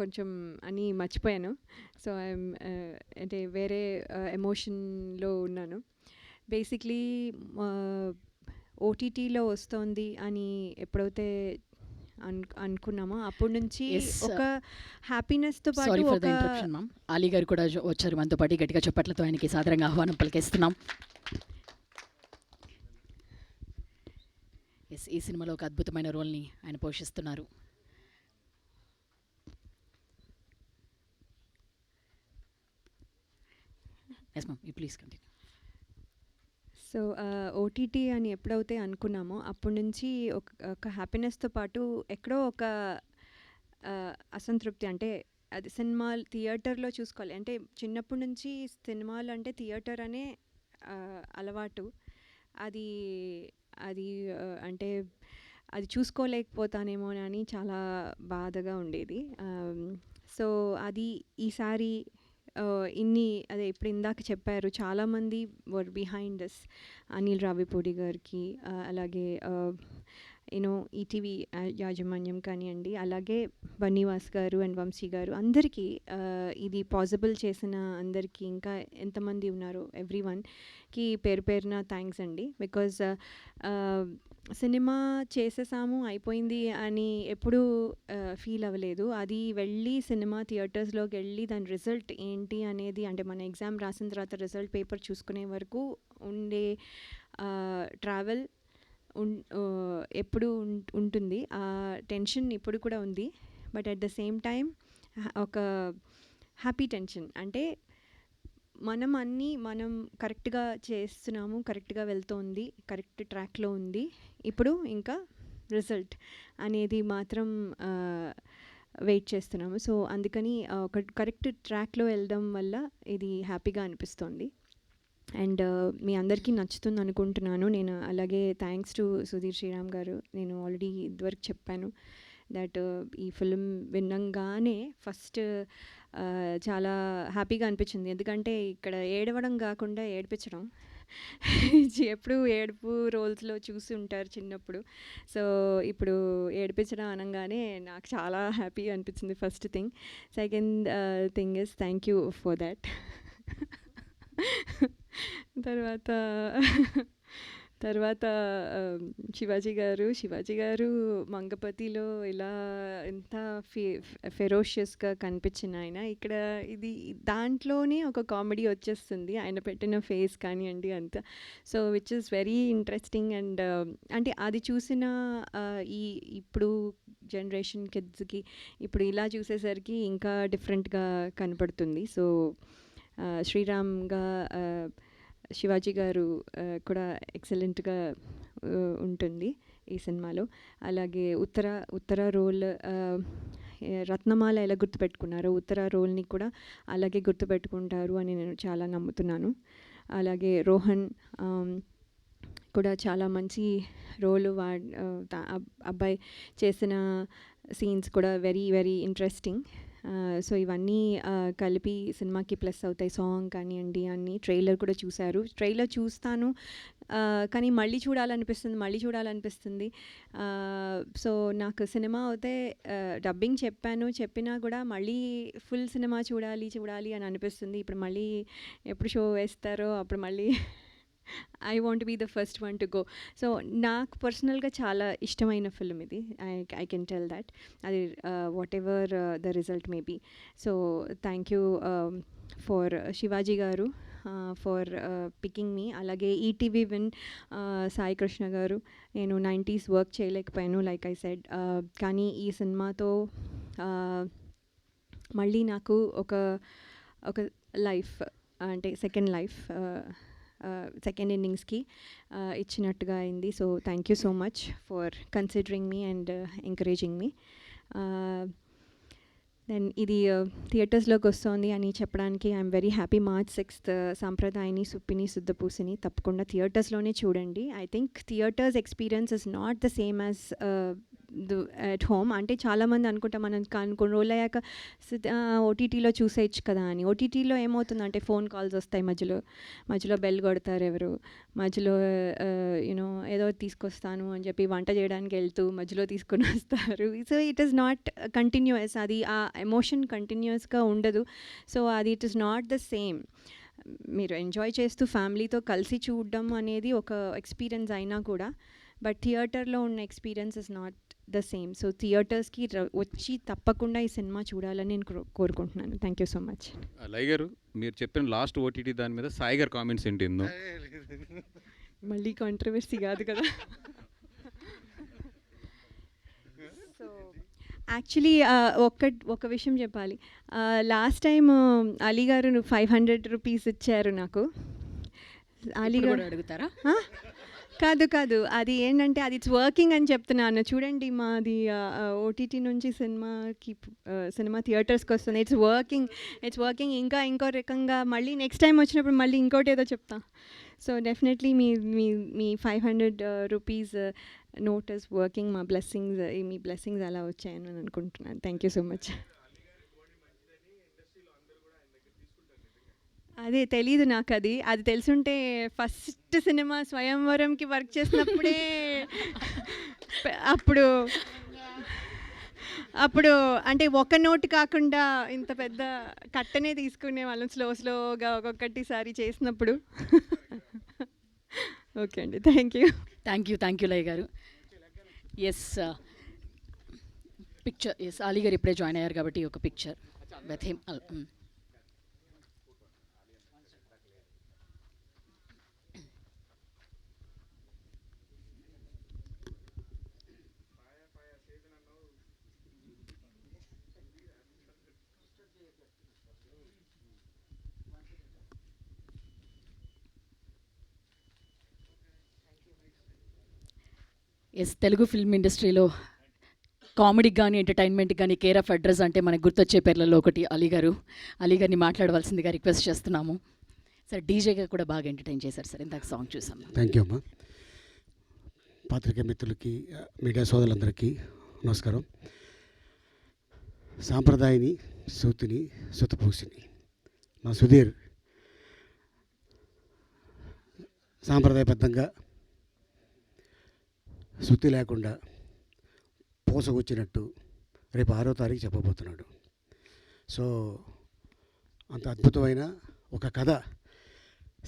కొంచెం అని మర్చిపోయాను. సో అంటే వేరే ఎమోషన్లో ఉన్నాను. బేసిక్లీ ఓటీటీలో వస్తోంది అని ఎప్పుడైతే అనుకున్నామో అప్పటి నుంచి ఒక హ్యాపీనెస్తో పాటు sorry for the interruption ma'am. Ali గారు కూడా వచ్చారు మనతో పాటు. గట్టిగా చప్పట్లతో ఆయనకి సాదరంగా ఆహ్వానం పలికేస్తున్నాం. ఈ సినిమాలో ఒక అద్భుతమైన రోల్ని ఆయన పోషిస్తున్నారు. Yes ma'am, please continue. So so OTT అని ఎప్పుడైతే అనుకున్నామో అప్పటి నుంచి ఒక హ్యాపీనెస్తో పాటు ఎక్కడో ఒక అసంతృప్తి. అంటే అది సినిమా థియేటర్లో చూసుకోవాలి అంటే చిన్నప్పటి నుంచి సినిమాలు అంటే థియేటర్ అనే అలవాటు. అది అది అంటే అది చూసుకోలేకపోతానేమో అని చాలా బాధగా ఉండేది. సో అది ఈసారి అదే ఇప్పుడు ఇందాక చెప్పారు చాలామంది వర్ బిహైండ్ దిస్. అనిల్ రావిపూడి గారికి, అలాగే యూనో ఈటీవీ యాజమాన్యం కానివ్వండి, అలాగే బన్నీవాస్ గారు అండ్ వంశీ గారు, అందరికీ ఇది పాసిబుల్ చేసిన అందరికీ, ఇంకా ఎంతమంది ఉన్నారో ఎవ్రీ వన్కి పేరు పేరున థ్యాంక్స్ అండి. బికాజ్ సినిమా చేసేసాము అయిపోయింది అని ఎప్పుడూ ఫీల్ అవ్వలేదు. అది వెళ్ళి సినిమా థియేటర్స్లోకి వెళ్ళి దాని రిజల్ట్ ఏంటి అనేది, అంటే మన ఎగ్జామ్ రాసిన తర్వాత రిజల్ట్ పేపర్ చూసుకునే వరకు ఉండే ట్రావెల్ ఎప్పుడు ఉంటుంది. ఆ టెన్షన్ ఇప్పుడు కూడా ఉంది. But at the same time ఒక హ్యాపీ టెన్షన్. అంటే మనం కరెక్ట్గా చేస్తున్నాము, కరెక్ట్గా వెళ్తోంది, కరెక్ట్ ట్రాక్లో ఉంది. ఇప్పుడు ఇంకా రిజల్ట్ అనేది మాత్రం వెయిట్ చేస్తున్నాము. సో అందుకని ఒక కరెక్ట్ ట్రాక్లో వెళ్ళడం వల్ల ఇది హ్యాపీగా అనిపిస్తోంది. అండ్ మీ అందరికీ నచ్చుతుంది అనుకుంటున్నాను నేను. అలాగే థ్యాంక్స్ టు సుధీర్ శ్రీరామ్ గారు. నేను ఆల్రెడీ ఇదివరకు చెప్పాను దట్ ఈ ఫిలిం విన్నంగానే ఫస్ట్ చాలా హ్యాపీగా అనిపించింది. ఎందుకంటే ఇక్కడ ఏడవడం కాకుండా ఏడిపించడం, ఎప్పుడు ఏడుపు రోల్స్లో చూసి ఉంటారు చిన్నప్పుడు. సో ఇప్పుడు ఏడిపించడం అనగానే నాకు చాలా హ్యాపీగా అనిపించింది first thing. Second thing is thank you for that. తర్వాత శివాజీ గారు మంగపతిలో ఇలా ఎంత ఫెరోషియస్గా కనిపించిన ఆయన, ఇక్కడ ఇది దాంట్లోనే ఒక కామెడీ వచ్చేస్తుంది ఆయన పెట్టిన ఫేస్ కానివ్వండి అంతా. So which is very interesting. And అంటే అది చూసిన ఇప్పుడు జనరేషన్ కిడ్స్కి ఇప్పుడు ఇలా చూసేసరికి ఇంకా డిఫరెంట్గా కనపడుతుంది. సో శ్రీరామ్గా శివాజీ గారు కూడా ఎక్సలెంట్గా ఉంటుంది ఈ సినిమాలో. అలాగే ఉత్తర రోల్ రత్నమాల ఎలా గుర్తుపెట్టుకున్నారో ఉత్తర రోల్ని కూడా అలాగే గుర్తుపెట్టుకుంటారు అని నేను చాలా నమ్ముతున్నాను. అలాగే రోహన్ కూడా చాలా మంచి రోలు అబ్బాయి చేసిన సీన్స్ కూడా వెరీ వెరీ ఇంట్రెస్టింగ్. సో ఇవన్నీ కలిపి సినిమాకి ప్లస్ అవుతాయి. సాంగ్ కానివ్వండి అన్నీ. ట్రైలర్ కూడా చూశారు. ట్రైలర్ చూస్తాను కానీ మళ్ళీ చూడాలనిపిస్తుంది. సో నాకు సినిమా అయితే డబ్బింగ్ చెప్పినా కూడా మళ్ళీ ఫుల్ సినిమా చూడాలి అని అనిపిస్తుంది. ఇప్పుడు మళ్ళీ ఎప్పుడు షో వేస్తారో అప్పుడు మళ్ళీ I want be the first one to go. So నాకు పర్సనల్గా చాలా ఇష్టమైన ఫిల్మ్ ఇది. I can tell that. అది whatever the result may be. So thank you for Shivaji గారు ఫర్ పికింగ్ మీ. అలాగే ఈటీవీ విన్ సాయి కృష్ణ గారు. నేను 90s వర్క్ చేయలేకపోయాను లైక్ ఐ సెడ్. కానీ ఈ సినిమాతో మళ్ళీ నాకు ఒక లైఫ్, అంటే సెకండ్ లైఫ్, సెకండ్ ఇన్నింగ్స్కి ఇచ్చినట్టుగా అయింది. So thank you so much for considering me and encouraging me. Then ఇది థియేటర్స్లోకి వస్తుంది అని చెప్పడానికి I'm very happy. March 6th Sampradayini Suppini Suddhapoosini తప్పకుండా థియేటర్స్లోనే చూడండి. I think theatres experience is not the same as at home. అంటే చాలామంది అనుకుంటాం మనం కొన్ని రోజులు అయ్యాక ఓటీటీలో చూసేయచ్చు కదా అని. ఓటీటీలో ఏమవుతుందంటే ఫోన్ కాల్స్ వస్తాయి, మధ్యలో బెల్ కొడతారు ఎవరు, మధ్యలో యూనో ఏదో తీసుకొస్తాను అని చెప్పి వంట చేయడానికి వెళ్తూ మధ్యలో తీసుకొని వస్తారు. So it is not continuous. అది ఆ ఎమోషన్ కంటిన్యూస్గా ఉండదు. సో అది it is not the same. మీరు ఎంజాయ్ చేస్తూ ఫ్యామిలీతో కలిసి చూడడం అనేది ఒక ఎక్స్పీరియన్స్ అయినా కూడా, బట్ థియేటర్లో ఉన్న experience is not the same. So థియేటర్స్కి వచ్చి తప్పకుండా ఈ సినిమా చూడాలని నేను కోరుకుంటున్నాను. Thank you so much. లై గారు, మీరు చెప్పిన లాస్ట్ ఓటీటీ దాని మీద సాయి గారు కామెంట్స్ ఏంటి? మళ్ళీ కాంట్రవర్సీ కాదు కదా. సో యాక్చువల్లీ ఒక విషయం చెప్పాలి. లాస్ట్ టైం అలీ గారు 500 రూపీస్ ఇచ్చారు నాకు. అలీ ఇప్పుడు గారు కూడా అడుగుతారా? కాదు అది ఏంటంటే అది ఇట్స్ వర్కింగ్ అని చెప్తున్నాను. చూడండి మాది ఓటీటీ నుంచి సినిమా థియేటర్స్కి వస్తుంది. It's working. ఇంకా ఇంకో రకంగా మళ్ళీ నెక్స్ట్ టైం వచ్చినప్పుడు మళ్ళీ ఇంకోటి ఏదో చెప్తా. So definitely me 500 rupees note is working. Me blessings అలా వచ్చాయని నేను అనుకుంటున్నాను. Thank you so much. అదే తెలీదు నాకు. అది తెలుసుంటే ఫస్ట్ సినిమా స్వయంవరంకి వర్క్ చేసినప్పుడే అప్పుడు అంటే ఒక నోట్ కాకుండా ఇంత పెద్ద కట్టనే తీసుకునే వాళ్ళం స్లోగా ఒక్కొక్కటిసారి చేసినప్పుడు. ఓకే అండి, థ్యాంక్ యూ లయ గారు. ఎస్ పిక్చర్, ఎస్ అలీ గారు ఇప్పుడే జాయిన్ అయ్యారు కాబట్టి ఒక picture with him. Yes Telugu film ఇండస్ట్రీలో కామెడీకి కానీ ఎంటర్టైన్మెంట్కి కానీ కేర్ ఆఫ్ అడ్రస్ అంటే మనకు గుర్తొచ్చే పేర్లలో ఒకటి అలీ గారిని మాట్లాడవలసిందిగా రిక్వెస్ట్ చేస్తున్నాము. సార్ డీజేగా కూడా బాగా ఎంటర్టైన్ చేశారు సార్, ఇందాక సాంగ్ చూసాము. థ్యాంక్ యూ అమ్మా. పాత్రికేయ మిత్రులకి, మీడియా సోదరులందరికీ నమస్కారం. సాంప్రదాయని సూతిని సుతపూసిని మా సుధీర్ సాంప్రదాయబద్ధంగా శుద్ధి లేకుండా పోసగొచ్చినట్టు రేపు 6వ తారీఖు చెప్పబోతున్నాడు. సో అంత అద్భుతమైన ఒక కథ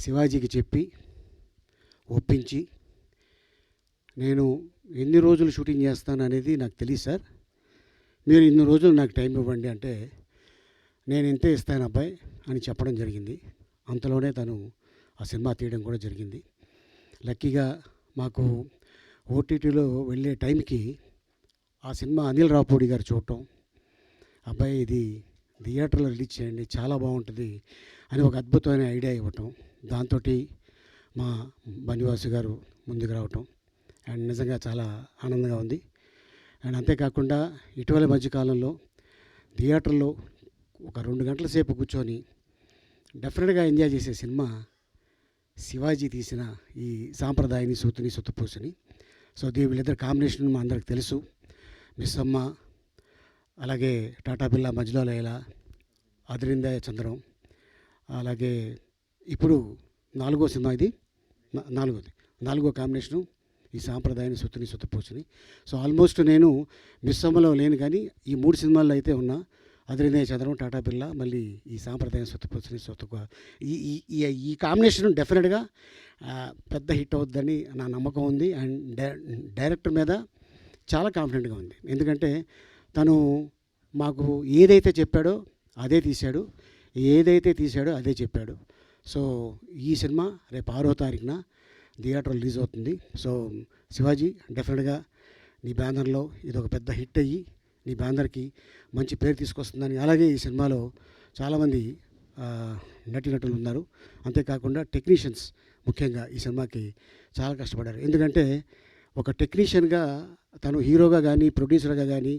శివాజీకి చెప్పి ఒప్పించి, నేను ఎన్ని రోజులు షూటింగ్ చేస్తాను అనేది నాకు తెలియదు సార్, మీరు ఇన్ని రోజులు నాకు టైం ఇవ్వండి అంటే, నేను ఇంతే ఇస్తాను అబ్బాయి అని చెప్పడం జరిగింది. అంతలోనే తను ఆ సినిమా తీయడం కూడా జరిగింది. లక్కీగా మాకు ఓటీటీలో వెళ్ళే టైంకి ఆ సినిమా అనిల్ రావుపూడి గారు చూడటం, అబ్బాయి ఇది థియేటర్లో రిలీజ్ చేయండి చాలా బాగుంటుంది అని ఒక అద్భుతమైన ఐడియా ఇవ్వటం, దాంతో మా బన్నివాసు గారు ముందుకు రావటం అండ్ నిజంగా చాలా ఆనందంగా ఉంది. అండ్ అంతేకాకుండా ఇటీవల మధ్యకాలంలో థియేటర్లో ఒక 2 గంటల సేపు కూర్చొని డెఫినెట్గా ఎంజాయ్ చేసే సినిమా శివాజీ తీసిన ఈ సాంప్రదాయని సూతిని సుత్తపూసని. సో వీళ్ళిద్దరు కాంబినేషన్ మా అందరికి తెలుసు. మిస్ అమ్మ, అలాగే టాటా బిర్లా మధ్యలో లైలా, అదిరింద చంద్రం, అలాగే ఇప్పుడు 4వ సినిమా ఇది, 4వ కాంబినేషను ఈ సాంప్రదాయాన్ని సుత్తిని సుత్తపూసని. సో ఆల్మోస్ట్ నేను మిస్ అమ్మలో లేను కానీ ఈ 3 సినిమాల్లో అయితే ఉన్నా. అదిరిందే చంద్రం, టాటా బిర్లా, మళ్ళీ ఈ సాంప్రదాయం సుత్తపూసని ఈ కాంబినేషన్ డెఫినెట్గా పెద్ద హిట్ అవుద్దని నా నమ్మకం ఉంది. అండ్ డైరెక్టర్ మీద చాలా కాన్ఫిడెంట్గా ఉంది. ఎందుకంటే తను మాకు ఏదైతే చెప్పాడో అదే తీశాడు, ఏదైతే తీశాడో అదే చెప్పాడు. సో ఈ సినిమా రేపు 6వ తారీఖున థియేటర్ రిలీజ్ అవుతుంది. సో శివాజీ డెఫినెట్గా నీ బ్యానర్లో ఇది ఒక పెద్ద హిట్ అయ్యి నీ బ్యానర్కి మంచి పేరు తీసుకొస్తుందని. అలాగే ఈ సినిమాలో చాలామంది నటీనటులు ఉన్నారు. అంతేకాకుండా టెక్నీషియన్స్ ముఖ్యంగా ఈ సినిమాకి చాలా కష్టపడ్డారు. ఎందుకంటే ఒక టెక్నీషియన్గా తను హీరోగా కానీ ప్రొడ్యూసర్గా కానీ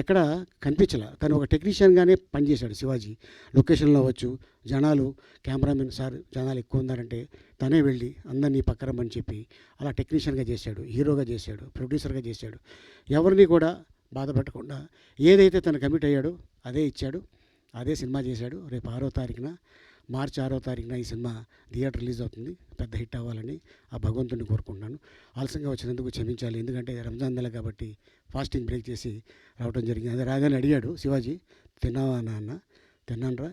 ఎక్కడ కనిపించలే. తను ఒక టెక్నీషియన్గానే పనిచేశాడు శివాజీ. లొకేషన్లో అవ్వచ్చు, జనాలు కెమెరామెన్ సార్ జనాలు ఎక్కువ ఉన్నారంటే తనే వెళ్ళి అందరినీ పక్కరమ్మని చెప్పి అలా టెక్నీషియన్గా చేశాడు, హీరోగా చేశాడు, ప్రొడ్యూసర్గా చేశాడు. ఎవరిని కూడా బాధ పెట్టకుండా ఏదైతే తను కమిట్ అయ్యాడో అదే ఇచ్చాడు, అదే సినిమా చేశాడు. రేపు 6వ తారీఖున, మార్చి 6వ తారీఖున ఈ సినిమా థియేటర్ రిలీజ్ అవుతుంది. పెద్ద హిట్ అవ్వాలని ఆ భగవంతుడిని కోరుకుంటున్నాను. ఆలస్యంగా వచ్చినందుకు క్షమించాలి, ఎందుకంటే రంజాన్ నెల కాబట్టి ఫాస్టింగ్ బ్రేక్ చేసి రావడం జరిగింది. అదే రాగానే అడిగాడు శివాజీ, తిన్నావా నాన్న? తిన్నానురా,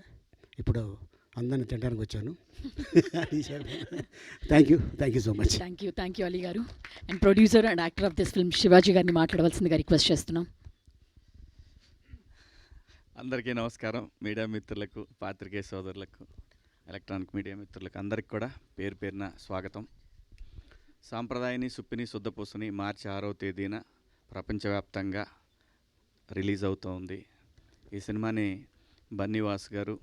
ఇప్పుడు అందరిని తినడానికి వచ్చాను. Thank you so much. Thank you Ali గారు. And producer and actor of this film Shivaji గారిని మాట్లాడవలసిందిగా రిక్వెస్ట్ చేస్తున్నాం. అందరికీ నమస్కారం. మీడియా మిత్రులకు, పాత్రికేయ సోదరులకు, ఎలక్ట్రానిక్ మీడియా మిత్రులకు అందరికీ కూడా పేరు పేరున స్వాగతం. సాంప్రదాయని సుప్పిని సుద్దపూసని మార్చి 6వ తేదీన ప్రపంచవ్యాప్తంగా రిలీజ్ అవుతోంది. ఈ సినిమాని బన్నీవాస్ గారు,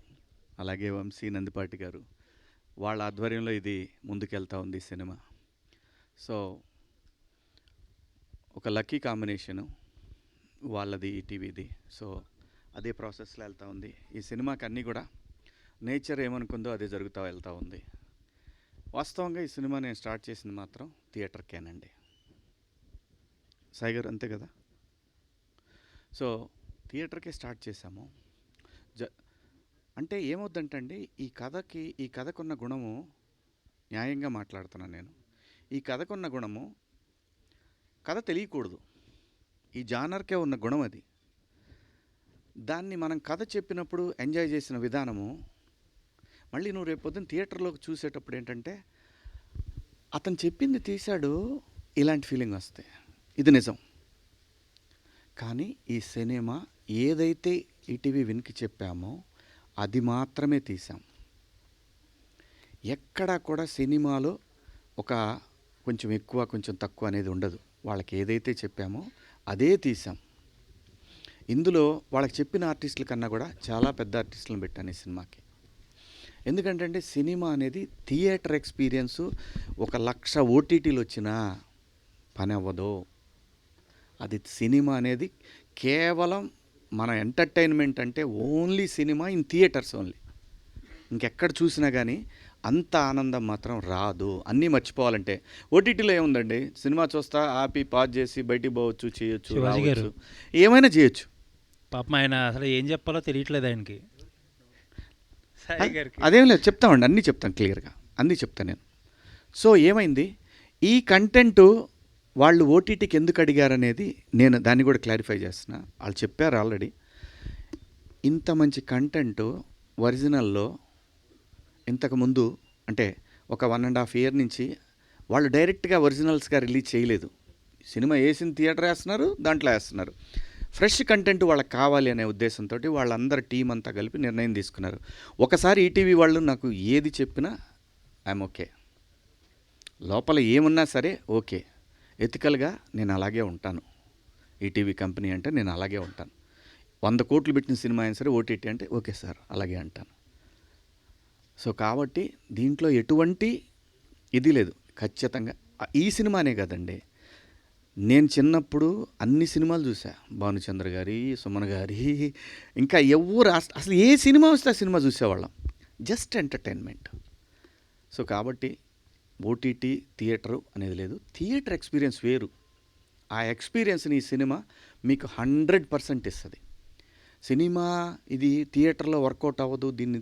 అలాగే వంశీ నందిపాటి గారు వాళ్ళ ఆధ్వర్యంలో ఇది ముందుకెళ్తా ఉంది ఈ సినిమా. సో ఒక లక్కీ కాంబినేషను వాళ్ళది ఈటీవీది. సో అదే ప్రాసెస్లో వెళ్తూ ఉంది ఈ సినిమాకి. అన్నీ కూడా నేచర్ ఏమనుకుందో అదే జరుగుతూ వెళ్తూ ఉంది. వాస్తవంగా ఈ సినిమా నేను స్టార్ట్ చేసింది మాత్రం థియేటర్కేనండి. సాయి గారు అంతే కదా. సో థియేటర్కే స్టార్ట్ చేశాము. అంటే ఏమవుద్దంటే ఈ కథకున్న గుణము, న్యాయంగా మాట్లాడుతున్నాను నేను, ఈ కథకున్న గుణము కథ తెలియకూడదు. ఈ జానర్కే ఉన్న గుణం అది. దాన్ని మనం కథ చెప్పినప్పుడు ఎంజాయ్ చేసిన విధానము మళ్ళీ నువ్వు రేపు పొద్దున్న థియేటర్లోకి చూసేటప్పుడు ఏంటంటే అతను చెప్పింది తీశాడు, ఇలాంటి ఫీలింగ్ వస్తాయి. ఇది నిజం. కానీ ఈ సినిమా ఏదైతే ఈటీవీ విన్కి చెప్పామో అది మాత్రమే తీసాం. ఎక్కడా కూడా సినిమాలో ఒక కొంచెం ఎక్కువ కొంచెం తక్కువ అనేది ఉండదు. వాళ్ళకి ఏదైతే చెప్పామో అదే తీసాం. ఇందులో వాళ్ళకి చెప్పిన ఆర్టిస్టుల కన్నా కూడా చాలా పెద్ద ఆర్టిస్టులను పెట్టాను ఈ సినిమాకి. ఎందుకంటే సినిమా అనేది థియేటర్ ఎక్స్పీరియన్సు 1,00,000 ఓటీటీలు వచ్చినా పని అవ్వదు. అది సినిమా అనేది కేవలం మన ఎంటర్టైన్మెంట్ అంటే only cinema in theatres only. ఇంకెక్కడ చూసినా కానీ అంత ఆనందం మాత్రం రాదు. అన్నీ మర్చిపోవాలంటే ఓటీటీలో ఏముందండి, సినిమా చూస్తా ఆపి పాజ్ చేసి బయటికి పోవచ్చు, చేయొచ్చు, రావచ్చు, ఏమైనా చేయొచ్చు. పాపం ఆయన అసలు ఏం చెప్పాలో తెలియట్లేదు ఆయనకి. అదేం లేదు, చెప్తామండి, అన్నీ చెప్తాను క్లియర్గా, అన్నీ చెప్తాను నేను. సో ఏమైంది, ఈ కంటెంటు వాళ్ళు ఓటీటీకి ఎందుకు అడిగారనేది నేను దాన్ని కూడా క్లారిఫై చేస్తున్నా. వాళ్ళు చెప్పారు ఆల్రెడీ. ఇంత మంచి కంటెంటు ఒరిజినల్లో ఇంతకుముందు అంటే ఒక 1.5 year నుంచి వాళ్ళు డైరెక్ట్గా ఒరిజినల్స్గా రిలీజ్ చేయలేదు. సినిమా వేసిన థియేటర్ వేస్తున్నారు, దాంట్లో వేస్తున్నారు. ఫ్రెష్ కంటెంట్ వాళ్ళకి కావాలి అనే ఉద్దేశంతో వాళ్ళందరూ టీం అంతా కలిపి నిర్ణయం తీసుకున్నారు. ఒకసారి ఈటీవీ వాళ్ళు నాకు ఏది చెప్పినా ఐఎమ్ ఓకే, లోపల ఏమున్నా సరే ఓకే, ఎథికల్గా నేను అలాగే ఉంటాను. ఈటీవీ కంపెనీ అంటే నేను అలాగే ఉంటాను. 100 కోట్లు పెట్టిన సినిమా అయినా సరే ఓటీటీ అంటే ఓకే సార్ అలాగే అంటాను. సో కాబట్టి దీంట్లో ఎటువంటి ఇది లేదు. ఖచ్చితంగా ఈ సినిమానే కదండి, నేను చిన్నప్పుడు అన్ని సినిమాలు చూసా. భానుచంద్ర గారి, సుమన్ గారి, ఇంకా ఎవరు అసలు ఏ సినిమా వస్తే ఆ సినిమా చూసేవాళ్ళం, జస్ట్ ఎంటర్టైన్మెంట్. సో కాబట్టి ఓటీటీ థియేటరు అనేది లేదు, థియేటర్ ఎక్స్పీరియన్స్ వేరు. ఆ ఎక్స్పీరియన్స్ని ఈ సినిమా మీకు 100% ఇస్తుంది. సినిమా ఇది థియేటర్లో వర్కౌట్ అవ్వదు, దీన్ని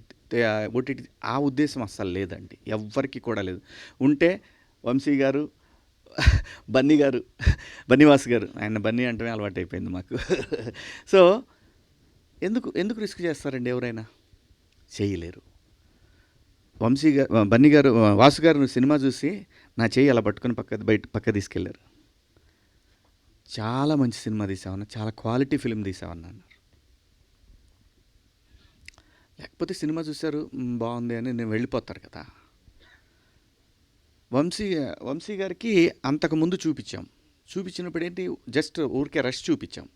ఓటీటీ ఆ ఉద్దేశం అస్సలు లేదండి, ఎవ్వరికి కూడా లేదు. ఉంటే వంశీ గారు, బన్నీవాస్ గారు, ఆయన బన్నీ అంటే అలవాటు అయిపోయింది మాకు. సో ఎందుకు రిస్క్ చేస్తారండి, ఎవరైనా చేయలేరు. వంశీ గారు, బన్నీ గారు, వాసు గారు సినిమా చూసి నా చేయి అలా పట్టుకొని పక్క తీసుకెళ్ళారు. చాలా మంచి సినిమా తీసామన్నా, చాలా క్వాలిటీ ఫిల్మ్ తీసామన్నా అన్నారు. లేకపోతే సినిమా చూశారు బాగుంది అని నేను వెళ్ళిపోతారు కదా. వంశీ గారికి అంతకుముందు చూపించినప్పుడు ఏంటి, జస్ట్ ఊరికే రష్ చూపించాం.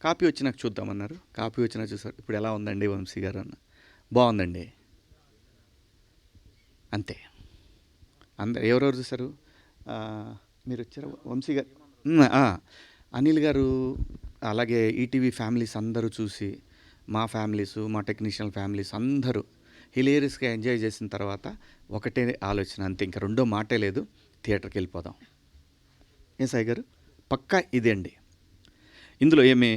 కాపీ వచ్చినాక చూద్దామన్నారు. కాపీ వచ్చినా చూసారు. ఇప్పుడు ఎలా ఉందండి వంశీ గారు అన్న, బాగుందండి అంతే. అందరు ఎవరెవరు చూసారు, మీరు వచ్చారు, వంశీ గారు, అనిల్ గారు, అలాగే ఈటీవీ ఫ్యామిలీస్ అందరూ చూసి, మా ఫ్యామిలీసు, మా టెక్నీషియన్ ఫ్యామిలీస్ అందరూ హిలేరియస్గా ఎంజాయ్ చేసిన తర్వాత ఒకటే ఆలోచన, అంతే, ఇంకా రెండో మాటే లేదు, థియేటర్కి వెళ్ళిపోదాం. ఏం సాయి గారు, పక్కా ఇదే అండి. ఇందులో ఏమీ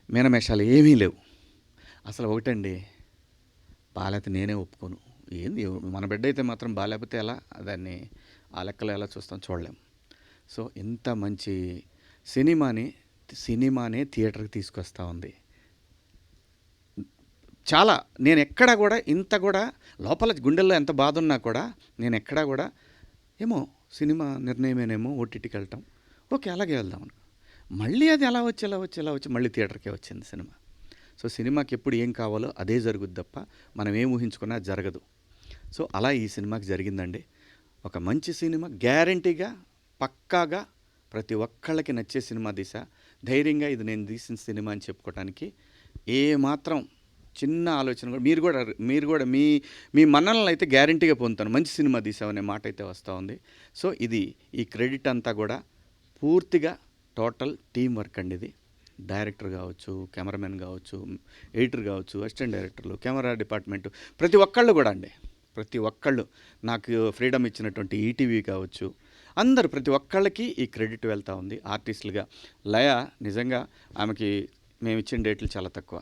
మేనమేషాలు ఏమీ లేవు. అసలు ఒకటండి, బాలేకపోతే నేనే ఒప్పుకోను. ఏంది మన బిడ్డ అయితే మాత్రం బాలేకపోతే ఎలా, దాన్ని ఆ లెక్కలో ఎలా చూస్తాం, చూడలేం. సో ఇంత మంచి సినిమానే థియేటర్కి తీసుకొస్తూ ఉంది. చాలా నేను ఎక్కడా కూడా ఇంత కూడా లోపల గుండెల్లో ఎంత బాధ ఉన్నా కూడా నేను ఎక్కడా కూడా ఏమో సినిమా నిర్ణయమేనేమో ఓటీటీకి వెళ్ళటం, ఓకే అలాగే వెళ్దాం. మళ్ళీ అది ఎలా వచ్చి మళ్ళీ థియేటర్కే వచ్చింది సినిమా. సో సినిమాకి ఎప్పుడు ఏం కావాలో అదే జరుగుద్ది తప్ప మనం ఏం ఊహించుకున్నా జరగదు. సో అలా ఈ సినిమాకి జరిగిందండి. ఒక మంచి సినిమా, గ్యారంటీగా పక్కాగా ప్రతి ఒక్కళ్ళకి నచ్చే సినిమా ధైర్యంగా ఇది నేను తీసిన సినిమా అని చెప్పుకోవడానికి ఏ మాత్రం చిన్న ఆలోచన కూడా మీరు కూడా మీ మన్ననలు అయితే గ్యారంటీగా పొందుతాను. మంచి సినిమా తీసామనే మాట అయితే వస్తూ ఉంది. సో ఈ క్రెడిట్ అంతా కూడా పూర్తిగా టోటల్ టీం వర్క్ అండి. ఇది డైరెక్టర్ కావచ్చు, కెమెరామెన్ కావచ్చు, ఎడిటర్ కావచ్చు, అసిస్టెంట్ డైరెక్టర్లు, కెమెరా డిపార్ట్మెంటు, ప్రతి ఒక్కళ్ళు కూడా అండి. ప్రతి ఒక్కళ్ళు నాకు ఫ్రీడమ్ ఇచ్చినటువంటి ఈటీవీ కావచ్చు, అందరూ ప్రతి ఒక్కళ్ళకి ఈ క్రెడిట్ వెళ్తూ ఉంది. ఆర్టిస్టులుగా లయ నిజంగా ఆమెకి మేము ఇచ్చిన డేట్లు చాలా తక్కువ,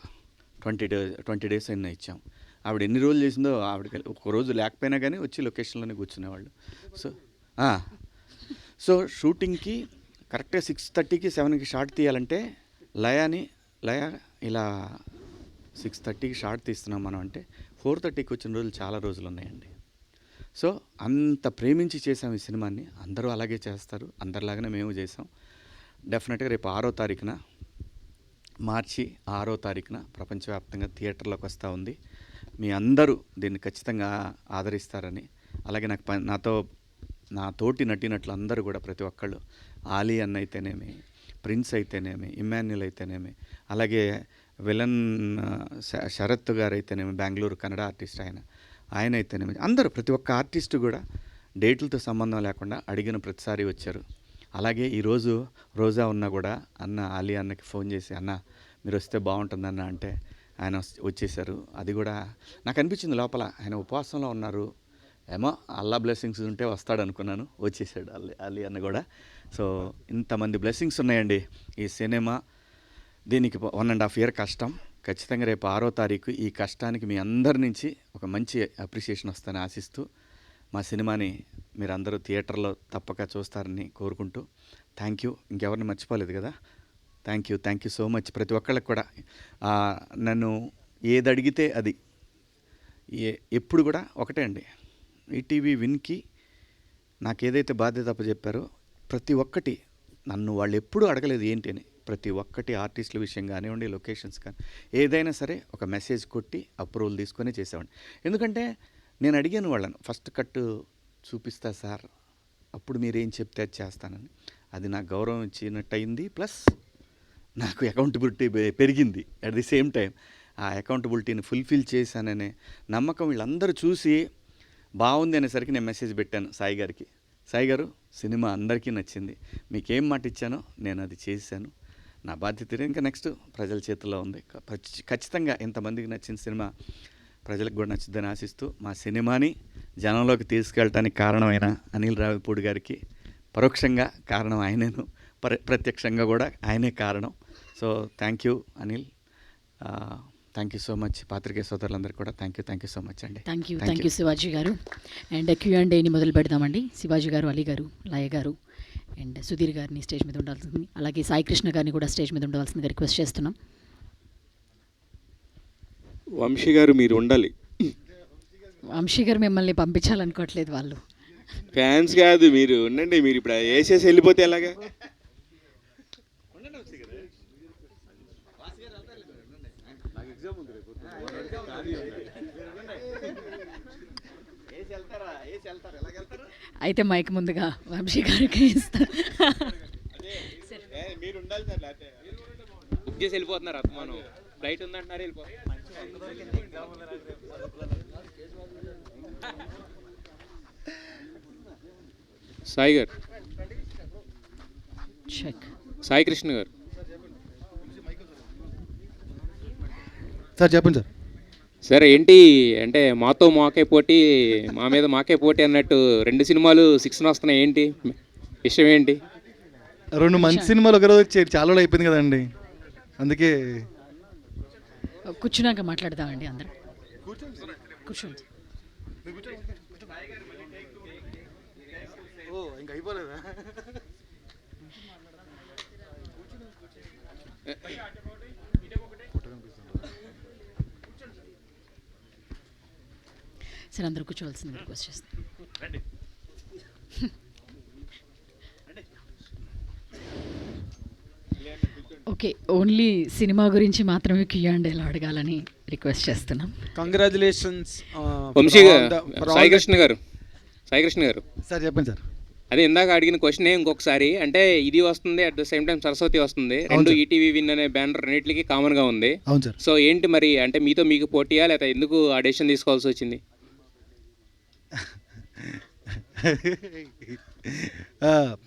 20 days అయినా ఇచ్చాం. ఆవిడ ఎన్ని రోజులు చేసిందో ఆవిడకి ఒక రోజు లేకపోయినా కానీ వచ్చి లొకేషన్లోనే కూర్చునేవాళ్ళు. సో షూటింగ్కి కరెక్ట్గా 6:30కి 7కి షార్ట్ తీయాలంటే లయ ఇలా 6:30కి షార్ట్ తీస్తున్నాం మనం అంటే 4:30కి వచ్చిన రోజులు చాలా రోజులు ఉన్నాయండి. సో అంత ప్రేమించి చేసాం ఈ సినిమాని. అందరూ అలాగే చేస్తారు, అందరిలాగానే మేము చేసాం. డెఫినెట్గా రేపు 6వ తారీఖున, మార్చి 6వ తారీఖున ప్రపంచవ్యాప్తంగా థియేటర్లోకి వస్తూ ఉంది. మీ అందరూ దీన్ని ఖచ్చితంగా ఆదరిస్తారని, అలాగే నా తోటి నటినట్లు అందరూ కూడా ప్రతి ఒక్కళ్ళు, ఆలీ అన్న అయితేనేమి, ప్రిన్స్ అయితేనేమి, ఇమ్మాన్యుల్ అయితేనేమి, అలాగే విలన్ శరత్ గారు అయితేనేమి, బెంగళూరు కన్నడ ఆర్టిస్ట్ ఆయన అయితేనేమి, అందరూ ప్రతి ఒక్క ఆర్టిస్టు కూడా డేట్లతో సంబంధం లేకుండా అడిగిన ప్రతిసారి వచ్చారు. అలాగే ఈరోజు రోజా ఉన్నా కూడా ఆలీ అన్నకి ఫోన్ చేసి, అన్న మీరు వస్తే బాగుంటుందన్న అంటే ఆయన వచ్చేసారు. అది కూడా నాకు అనిపించింది లోపల, ఆయన ఉపవాసంలో ఉన్నారు, ఏమో అల్లా బ్లెస్సింగ్స్ ఉంటే వస్తాడు అనుకున్నాను, వచ్చేసాడు అలీ అన్న కూడా. సో ఇంతమంది బ్లెస్సింగ్స్ ఉన్నాయండి ఈ సినిమా. దీనికి 1.5 year కష్టం. ఖచ్చితంగా రేపు 6వ తారీఖు ఈ కష్టానికి మీ అందరి నుంచి ఒక మంచి అప్రిషియేషన్ వస్తుందని ఆశిస్తూ, మా సినిమాని మీరందరూ థియేటర్లో తప్పక చూస్తారని కోరుకుంటూ, థ్యాంక్ యూ. ఇంకెవరిని మర్చిపోలేదు కదా, థ్యాంక్ యూ సో మచ్. ప్రతి ఒక్కళ్ళకి కూడా నన్ను ఏది అడిగితే అది, ఎప్పుడు కూడా ఒకటే అండి, ఈటీవీ విన్కి నాకు ఏదైతే బాధ్యత అప్పచెప్పారో ప్రతి ఒక్కటి నన్ను వాళ్ళు ఎప్పుడూ అడగలేదు ఏంటి అని. ప్రతి ఒక్కటి ఆర్టిస్టుల విషయం కానివ్వండి, లొకేషన్స్ కానీ ఏదైనా సరే ఒక మెసేజ్ కొట్టి అప్రూవల్ తీసుకొని చేసేవాడిని. ఎందుకంటే నేను అడిగాను వాళ్ళను, ఫస్ట్ కట్ చూపిస్తా సార్, అప్పుడు మీరేం చెప్తే అది చేస్తానని. అది నాకు గౌరవం ఇచ్చినట్టు అయింది, ప్లస్ నాకు అకౌంటబిలిటీ పెరిగింది. అట్ ది సేమ్ టైం ఆ అకౌంటబిలిటీని ఫుల్ఫిల్ చేశాననే నమ్మకం వీళ్ళందరూ చూసి బాగుంది అనేసరికి నేను మెసేజ్ పెట్టాను సాయి గారికి, సాయి గారు సినిమా అందరికీ నచ్చింది, మీకేం మాట ఇచ్చానో నేను అది చేశాను, నా బాధ్యత ఇంకా నెక్స్ట్ ప్రజల చేతుల్లో ఉంది. ఖచ్చితంగా ఇంతమందికి నచ్చిన సినిమా ప్రజలకు కూడా నచ్చుద్దని ఆశిస్తూ, మా సినిమాని జనంలోకి తీసుకెళ్ళటానికి కారణమైన అనిల్ రావిపూడి గారికి పరోక్షంగా కారణం ఆయనేను, ప్రత్యక్షంగా కూడా ఆయనే కారణం. So thank you Anil, thank you so much. పాత్రికేయ సోదరులందరికీ కూడా థ్యాంక్ యూ సో మచ్ అండి. థ్యాంక్ యూ శివాజీ గారు. అండ్ Q&Aని మొదలు పెడదామండి. శివాజీ గారు, అలీ గారు, లయ గారు అండ్ సుధీర్ గారిని స్టేజ్ మీద ఉండాల్సింది, అలాగే సాయి కృష్ణ గారిని కూడా స్టేజ్ మీద ఉండవలసిందిగా రిక్వెస్ట్ చేస్తున్నాం. వంశీ గారు మీరు ఉండాలి. వంశీ గారు మిమ్మల్ని పంపించాలనుకోవట్లేదు, వాళ్ళు ఫ్యాన్స్ కాదు, మీరు ఉండండి. మీరు ఇప్పుడు వేసేసి వెళ్ళిపోతే ఎలాగా? అయితే మైక్ ముందుగా వంశీ గారికి ఇస్తాను. మీరు ఉండాలి సార్, బుక్ చేసి వెళ్ళిపోతున్నారు. అత్మానం ఫ్లైట్ ఉందంటున్నారు, వెళ్ళిపోతున్నారు. సాయి గారు, సాయి కృష్ణ గారు సార్ చెప్పండి సార్. సార్ ఏంటి అంటే మాతో మాకే పోటీ, మా మీద మాకే పోటీ అన్నట్టు 2 సినిమాలు 6 వస్తున్నాయి, ఏంటి విషయం ఏంటి? 2 మంచి సినిమాలు ఒకరోజు చాలా రోజులు అయిపోయింది కదండి, అందుకే కూర్చున్నాక మాట్లాడదామండి. అందరం కూర్చోండి. ఇంకా అయిపోలేదా? సరే అందరూ కూర్చోవలసింది రిక్వెస్ట్ చేస్తాను. ఓకే, ఓన్లీ సినిమా గురించి మాత్రమే Q&Aలో అడగాలని రిక్వెస్ట్ చేస్తున్నాం. కంగ్రాచులేషన్స్ వంశీ గారు, సాయి కృష్ణ గారు. సార్ చెప్పండి సార్. అదే ఇందాక అడిగిన క్వశ్చనే ఇంకొకసారి, అంటే ఇది వస్తుంది at the same time Saraswati వస్తుంది, రెండు ఈటీవీ విన్ అనే బ్యానర్ రెండింటికి కామన్గా ఉంది. అవును సార్. సో ఏంటి మరి, అంటే మీతో మీకు పోటీయా, లేదా ఎందుకు ఆ డెసిషన్ తీసుకోవాల్సి వచ్చింది?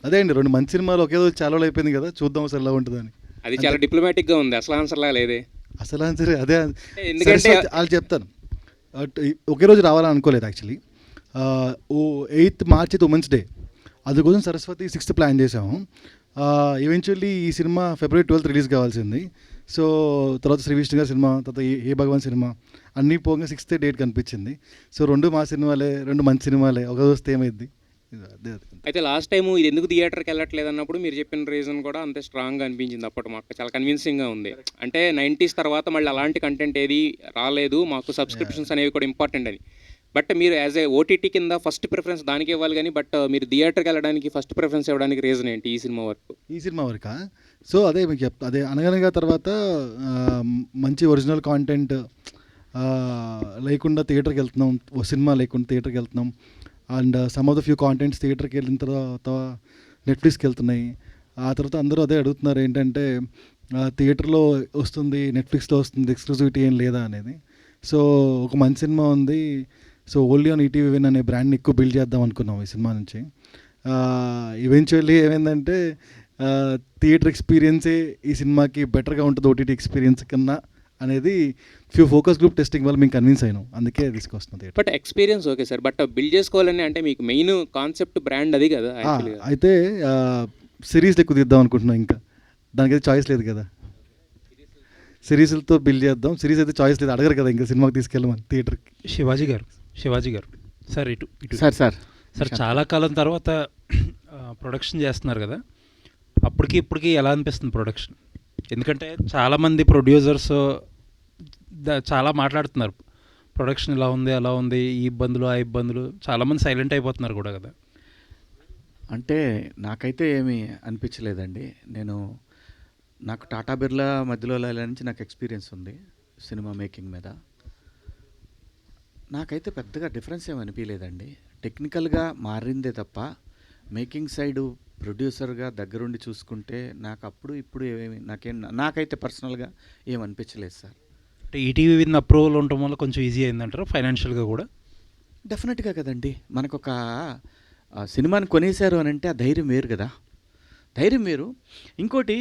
అదే అండి, రెండు మంచి సినిమాలు ఒకే రోజు చాలా రోజులు అయిపోయింది కదా, చూద్దాం అసలు ఎలా ఉంటుందని. అది చాలా డిప్లొమాటిక్గా ఉంది, అసలు ఆన్సర్లా లేదే. అసలు ఆన్సర్ అదే. ఎందుకంటే వాళ్ళు చెప్తాను, ఒకే రోజు రావాలని అనుకోలేదు actually. 8th March women's day, అందుకోసం సరస్వతి 6th ప్లాన్ చేసాము. ఈవెన్చువల్లీ ఈ సినిమా February 12th రిలీజ్ కావాల్సింది. సో తర్వాత శ్రీ విష్ణు గారి సినిమా, తర్వాత ఏ భగవాన్ సినిమా అన్నీ పోగా 6th డేట్ కనిపించింది. సో రెండు మా సినిమాలే, రెండు మంచి సినిమాలే, ఒక రోజు ఏమైద్ది. అయితే లాస్ట్ టైము ఇది ఎందుకు థియేటర్కి వెళ్ళట్లేదు అన్నప్పుడు మీరు చెప్పిన రీజన్ కూడా అంతే స్ట్రాంగ్గా అనిపించింది అప్పటి మాకు, చాలా కన్విన్సింగ్గా ఉంది. అంటే 90s తర్వాత మళ్ళీ అలాంటి కంటెంట్ ఏది రాలేదు, మాకు సబ్స్క్రిప్షన్స్ అనేవి కూడా ఇంపార్టెంట్ అని. బట్ మీరు యాజ్ ఏ ఓటీటీ కింద ఫస్ట్ ప్రిఫరెన్స్ దానికి ఇవ్వాలి కానీ, బట్ మీరు థియేటర్కి వెళ్ళడానికి ఫస్ట్ ప్రిఫరెన్స్ ఇవ్వడానికి రీజన్ ఏంటి ఈ సినిమా వరకు? ఈ సినిమా వరకా? సో అదే మీకు చెప్తా, అదే అనగనగా తర్వాత మంచి ఒరిజినల్ కాంటెంట్ లేకుండా థియేటర్కి వెళ్తున్నాం, ఓ సినిమా లేకుండా థియేటర్కి వెళ్తున్నాం. And some of the few contents థియేటర్కి వెళ్ళిన తర్వాత నెట్ఫ్లిక్స్కి వెళ్తున్నాయి. ఆ తర్వాత అందరూ అదే అడుగుతున్నారు, ఏంటంటే థియేటర్లో వస్తుంది, నెట్ఫ్లిక్స్లో వస్తుంది, ఎక్స్క్లూజివిటీ ఏం లేదా అనేది. సో ఒక మంచి సినిమా ఉంది, so only on ETV win అనే బ్రాండ్ని ఎక్కువ బిల్డ్ చేద్దాం అనుకున్నాం ఈ సినిమా నుంచి. ఈవెన్చువల్లీ ఏమైందంటే థియేటర్ ఎక్స్పీరియన్సే ఈ సినిమాకి బెటర్గా ఉంటుంది ఓటీటీ ఎక్స్పీరియన్స్ కన్నా అనేది ఫ్యూ ఫోకస్ గ్రూప్ టెస్టింగ్ వల్ల మేము కన్విన్స్ అయినాం, అందుకే తీసుకొస్తున్నాం. But experience okay sir, but build చేసుకోవాలని అంటే మీకు మెయిన్ కాన్సెప్ట్ బ్రాండ్ అది కదా. అయితే సిరీస్లు ఎక్కువ తీద్దాం అనుకుంటున్నాం, ఇంకా దానికైతే చాయిస్ లేదు కదా, సిరీస్లతో బిల్డ్ చేద్దాం. సిరీస్ అయితే చాయిస్ లేదు, అడగరు కదా ఇంకా సినిమాకి తీసుకెళ్ళమని థియేటర్కి. శివాజీ గారు సార్, ఇటు సార్ చాలా కాలం తర్వాత ప్రొడక్షన్ చేస్తున్నారు కదా, అప్పటికి ఇప్పటికి ఎలా అనిపిస్తుంది ప్రొడక్షన్? ఎందుకంటే చాలామంది ప్రొడ్యూసర్స్ చాలా మాట్లాడుతున్నారు, ప్రొడక్షన్ ఇలా ఉంది అలా ఉంది, ఈ ఇబ్బందులు ఆ ఇబ్బందులు, చాలామంది సైలెంట్ అయిపోతున్నారు కూడా కదా. అంటే నాకైతే ఏమీ అనిపించలేదండి. నాకు టాటా బిర్లా మధ్యలో నుంచి నాకు ఎక్స్పీరియన్స్ ఉంది సినిమా మేకింగ్ మీద. నాకైతే పెద్దగా డిఫరెన్స్ ఏమి అనిపించలేదండి. టెక్నికల్గా మారిందే తప్ప మేకింగ్ సైడు ప్రొడ్యూసర్గా దగ్గరుండి చూసుకుంటే నాకు అప్పుడు ఇప్పుడు నాకైతే పర్సనల్గా ఏమనిపించలేదు సార్. అంటే ఈటీవీ విన్ అప్రూవల్ ఉండటం వల్ల కొంచెం ఈజీ అయిందంటారా ఫైనాన్షియల్గా కూడా? డెఫినెట్గా కదండి, మనకు ఒక సినిమాని కొనేశారు అని అంటే ఆ ధైర్యం వేరు కదా, ధైర్యం వేరు. ఇంకోటి,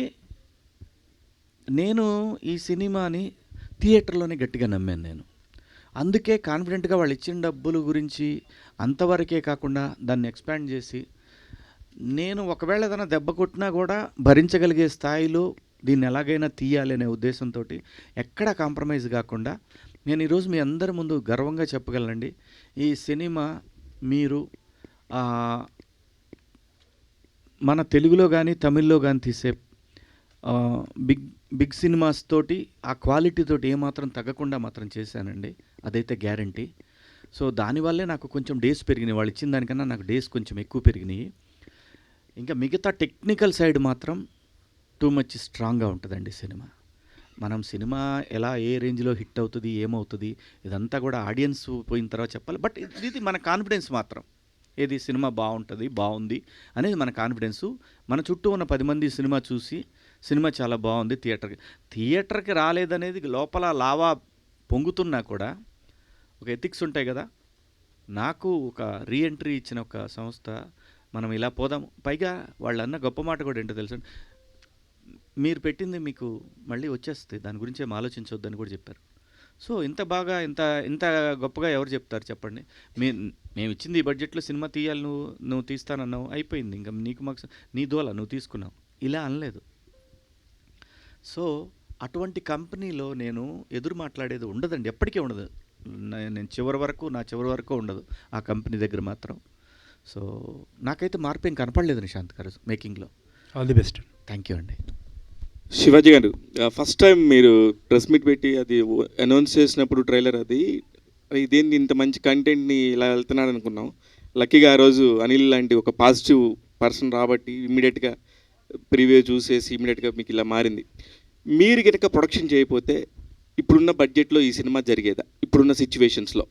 నేను ఈ సినిమాని థియేటర్లోనే గట్టిగా నమ్మాను నేను. అందుకే కాన్ఫిడెంట్గా వాళ్ళు ఇచ్చిన డబ్బుల గురించి అంతవరకే కాకుండా దాన్ని ఎక్స్పాండ్ చేసి, నేను ఒకవేళ ఏదైనా దెబ్బ కొట్టినా కూడా భరించగలిగే స్థాయిలో దీన్ని ఎలాగైనా తీయాలి అనే ఉద్దేశంతో ఎక్కడా కాంప్రమైజ్ కాకుండా నేను ఈరోజు మీ అందరి ముందు గర్వంగా చెప్పగలనండి, ఈ సినిమా మీరు మన తెలుగులో కానీ తమిళ్లో కానీ తీసే బిగ్ సినిమాస్ తోటి ఆ క్వాలిటీ తోటి ఏమాత్రం తగ్గకుండా మాత్రం చేశానండి, అదైతే గ్యారంటీ. సో దానివల్లే నాకు కొంచెం డేస్ పెరిగినాయి, వాళ్ళు ఇచ్చిన దానికన్నా నాకు డేస్ కొంచెం ఎక్కువ పెరిగినాయి. ఇంకా మిగతా టెక్నికల్ సైడ్ మాత్రం టూ మచ్ స్ట్రాంగ్గా ఉంటుందండి సినిమా. మనం సినిమా ఎలా ఏ రేంజ్లో హిట్ అవుతుంది ఏమవుతుంది ఇదంతా కూడా ఆడియన్స్ పోయిన తర్వాత చెప్పాలి. బట్ ఇది మన కాన్ఫిడెన్స్ మాత్రం, ఏది సినిమా బాగుంది అనేది మన కాన్ఫిడెన్సు. మన చుట్టూ ఉన్న 10 మంది సినిమా చూసి సినిమా చాలా బాగుంది, థియేటర్కి రాలేదనేది లోపల లావా పొంగుతున్నా కూడా ఒక ఎథిక్స్ ఉంటాయి కదా. నాకు ఒక రీఎంట్రీ ఇచ్చిన ఒక సంస్థ, మనం ఇలా పోదాం, పైగా వాళ్ళు అన్న గొప్ప మాట కూడా ఏంటో తెలుసు, మీరు పెట్టింది మీకు మళ్ళీ వచ్చేస్తుంది, దాని గురించి ఏం ఆలోచించవద్దని కూడా చెప్పారు. సో ఇంత బాగా ఇంత గొప్పగా ఎవరు చెప్తారు చెప్పండి. మేము ఇచ్చింది ఈ బడ్జెట్లో సినిమా తీయాలి, నువ్వు తీస్తానన్నావు, అయిపోయింది, ఇంకా నీకు మాకు నీ దోల నువ్వు తీసుకున్నావు, ఇలా అనలేదు. సో అటువంటి కంపెనీలో నేను ఎదురు మాట్లాడేది ఉండదండి, ఎప్పటికీ ఉండదు. నేను చివరి వరకు ఉండదు ఆ కంపెనీ దగ్గర మాత్రం. సో నాకైతే మార్పు ఏం కనపడలేదు నిశాంత్ గారు మేకింగ్లో. All the best. Thank you అండి. శివాజీ గారు, ఫస్ట్ టైం మీరు ప్రెస్ మీట్ పెట్టి అది అనౌన్స్ చేసినప్పుడు ట్రైలర్ ఇదేంటి ఇంత మంచి కంటెంట్ని ఇలా వెళ్తున్నాడు అనుకున్నాం. లక్కీగా ఆ రోజు అనిల్ లాంటి ఒక పాజిటివ్ పర్సన్ రాబట్టి ఇమ్మీడియట్గా ప్రివ్యూ చూసేసి ఇమ్మీడియట్గా మీకు ఇలా మారింది. మీరు కనుక ప్రొడక్షన్ చేయకపోతే ఇప్పుడున్న బడ్జెట్లో ఈ సినిమా జరిగేదా ఇప్పుడున్న సిచ్యువేషన్స్లో?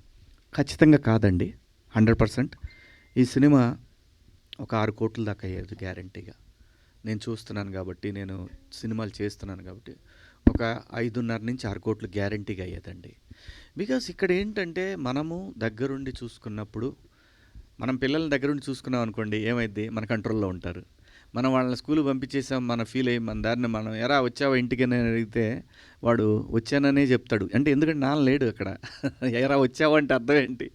ఖచ్చితంగా కాదండి, 100%. ఈ సినిమా ఒక 6 కోట్ల దాకా అయ్యేది గ్యారంటీగా. నేను చూస్తున్నాను కాబట్టి, నేను సినిమాలు చేస్తున్నాను కాబట్టి ఒక 5.5 నుంచి 6 కోట్లు గ్యారంటీగా అయ్యేదండి. బికాస్ ఇక్కడ ఏంటంటే మనము దగ్గరుండి చూసుకున్నప్పుడు, మనం పిల్లల్ని దగ్గరుండి చూసుకున్నాం అనుకోండి, ఏమైద్ది, మన కంట్రోల్లో ఉంటారు. మనం వాళ్ళని స్కూల్కి పంపించేసాం, మన ఫీల్ అయ్యి మన దారిని మనం ఎరా వచ్చావా ఇంటికి అని అడిగితే వాడు వచ్చాననే చెప్తాడు. అంటే ఎందుకంటే నాన్న లేడు అక్కడ. ఎరా వచ్చావా అంటే అర్థం ఏంటి,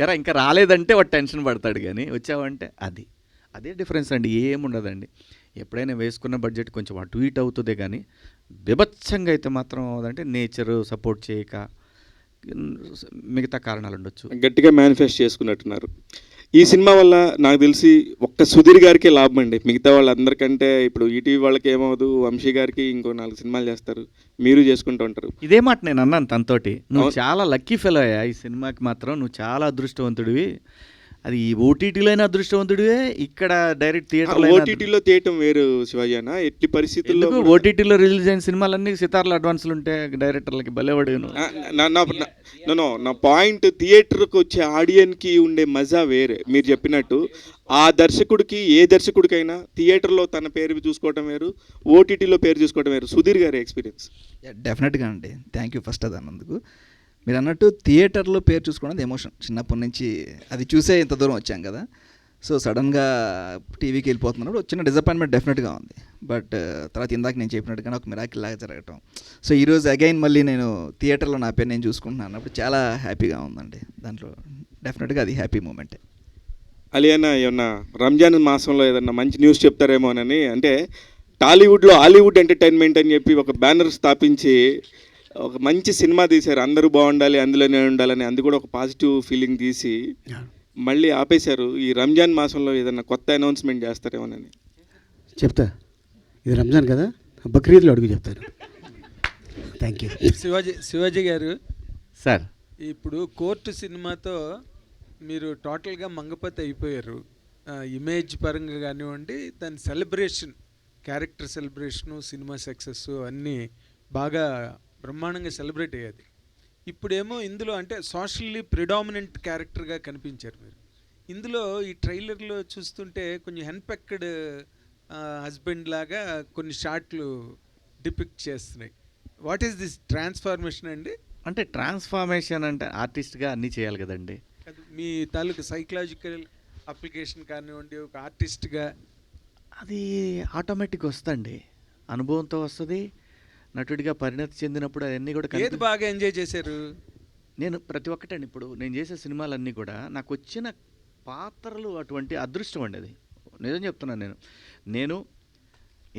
ఎరా ఇంకా రాలేదంటే వాడు టెన్షన్ పడతాడు, కానీ వచ్చావంటే అదే డిఫరెన్స్ అండి, ఏముండదండి. ఎప్పుడైనా వేసుకున్న బడ్జెట్ కొంచెం అటు ఇటు అవుతుందే, కానీ బీభత్సంగా అయితే మాత్రం అవుదంటే నేచరు సపోర్ట్ చేయక మిగతా కారణాలు ఉండొచ్చు. గట్టిగా మేనిఫెస్ట్ చేసుకున్నట్టున్నారు. ఈ సినిమా వల్ల నాకు తెలిసి ఒక్క సుధీర్ గారికే లాభం అండి. మిగతా వాళ్ళందరికంటే ఇప్పుడు ఈటీవీ వాళ్ళకి ఏమవుదు, వంశీ గారికి ఇంకో 4 సినిమాలు చేస్తారు, మీరు చేసుకుంటూ ఉంటారు. ఇదే మాట నేను అన్నాను తనతోటి, నువ్వు చాలా లక్కీ ఫెలో అయ్యా ఈ సినిమాకి మాత్రం, నువ్వు చాలా అదృష్టవంతుడివి. అది ఈ ఓటీటీలో అయినా అదృష్టవంతుడివే, ఇక్కడ డైరెక్ట్ థియేటర్లో ఓటీటీలో తీయటం వేరు శివాజీ అన్న. ఎట్టి పరిస్థితుల్లో ఓటీటీలో రిలీజ్ అయిన సినిమాలన్నీ సితార్లు అడ్వాన్స్లు ఉంటే డైరెక్టర్లకి భలేవాడు. నా పాయింట్, థియేటర్కి వచ్చే ఆడియన్కి ఉండే మజా వేరే. మీరు చెప్పినట్టు ఆ దర్శకుడికి, ఏ దర్శకుడికైనా థియేటర్లో తన పేరు చూసుకోవటం వేరు, ఓటీటీలో పేరు చూసుకోవటం వేరు. సుధీర్ గారి ఎక్స్పీరియన్స్. డెఫినెట్గా అండి, థ్యాంక్ యూ ఫస్ట్ అది అన్నందుకు. మీరు అన్నట్టు థియేటర్లో పేరు చూసుకోవడం ఎమోషన్, చిన్నప్పటి నుంచి అది చూసే ఇంత దూరం వచ్చాం కదా. సో సడన్గా టీవీకి వెళ్ళిపోతున్నప్పుడు చిన్న డిసప్పాయింట్మెంట్ డెఫినెట్గా ఉంది. బట్ తర్వాత ఇందాక నేను చెప్పినట్టుగా ఒక మిరాకిల్ లాగా జరగటం, సో ఈరోజు అగైన్ మళ్ళీ నేను థియేటర్లో నా పేరు నేను చూసుకుంటున్నాను అన్నప్పుడు చాలా హ్యాపీగా ఉందండి. దాంట్లో డెఫినెట్గా అది హ్యాపీ మూమెంటే. అలియానా ఏమన్నా రంజాన్ మాసంలో ఏదన్నా మంచి న్యూస్ చెప్తారేమోనని, అంటే టాలీవుడ్లో హాలీవుడ్ ఎంటర్టైన్మెంట్ అని చెప్పి ఒక బ్యానర్ స్థాపించి ఒక మంచి సినిమా తీశారు, అందరూ బాగుండాలి అందులోనే ఉండాలని, అది కూడా ఒక పాజిటివ్ ఫీలింగ్ తీసి మళ్ళీ ఆపేశారు. ఈ రంజాన్ మాసంలో ఏదన్నా కొత్త అనౌన్స్మెంట్ చేస్తారేమోనని. చెప్తా, ఇది రంజాన్ కదా, బక్రీద్లో అడుగు చెప్తారు. Thank you. శివాజీ గారు సార్, ఇప్పుడు కోర్టు సినిమాతో మీరు టోటల్గా మంగపతి అయిపోయారు. ఇమేజ్ పరంగా కానివ్వండి, దాని celebration, character celebration, cinema success అన్నీ బాగా బ్రహ్మాండంగా సెలబ్రేట్ అయ్యేది. ఇప్పుడేమో ఇందులో అంటే సోషల్లీ ప్రిడామినెంట్ క్యారెక్టర్గా కనిపించారు మీరు. ఇందులో ఈ ట్రైలర్లో చూస్తుంటే కొంచెం హెన్పెక్డ్ హస్బెండ్ లాగా కొన్ని షాట్లు డిపిక్ట్ చేస్తున్నాయి. వాట్ ఈస్ దిస్ ట్రాన్స్ఫార్మేషన్ అండి? అంటే ట్రాన్స్ఫార్మేషన్ అంటే ఆర్టిస్ట్గా అన్నీ చేయాలి కదండి. మీ తాలూకు సైకలాజికల్ అప్లికేషన్ కానివ్వండి, ఒక ఆర్టిస్ట్గా అది ఆటోమేటిక్ వస్తుంది, అనుభవంతో వస్తుంది. నటుడిగా పరిణతి చెందినప్పుడు అవన్నీ కూడా ఏది బాగా ఎంజాయ్ చేశారు? నేను ప్రతి ఒక్కటండి, ఇప్పుడు నేను చేసే సినిమాలన్నీ కూడా నాకు వచ్చిన పాత్రలు అటువంటి అదృష్టం అండి. అది నిజం చెప్తున్నాను. నేను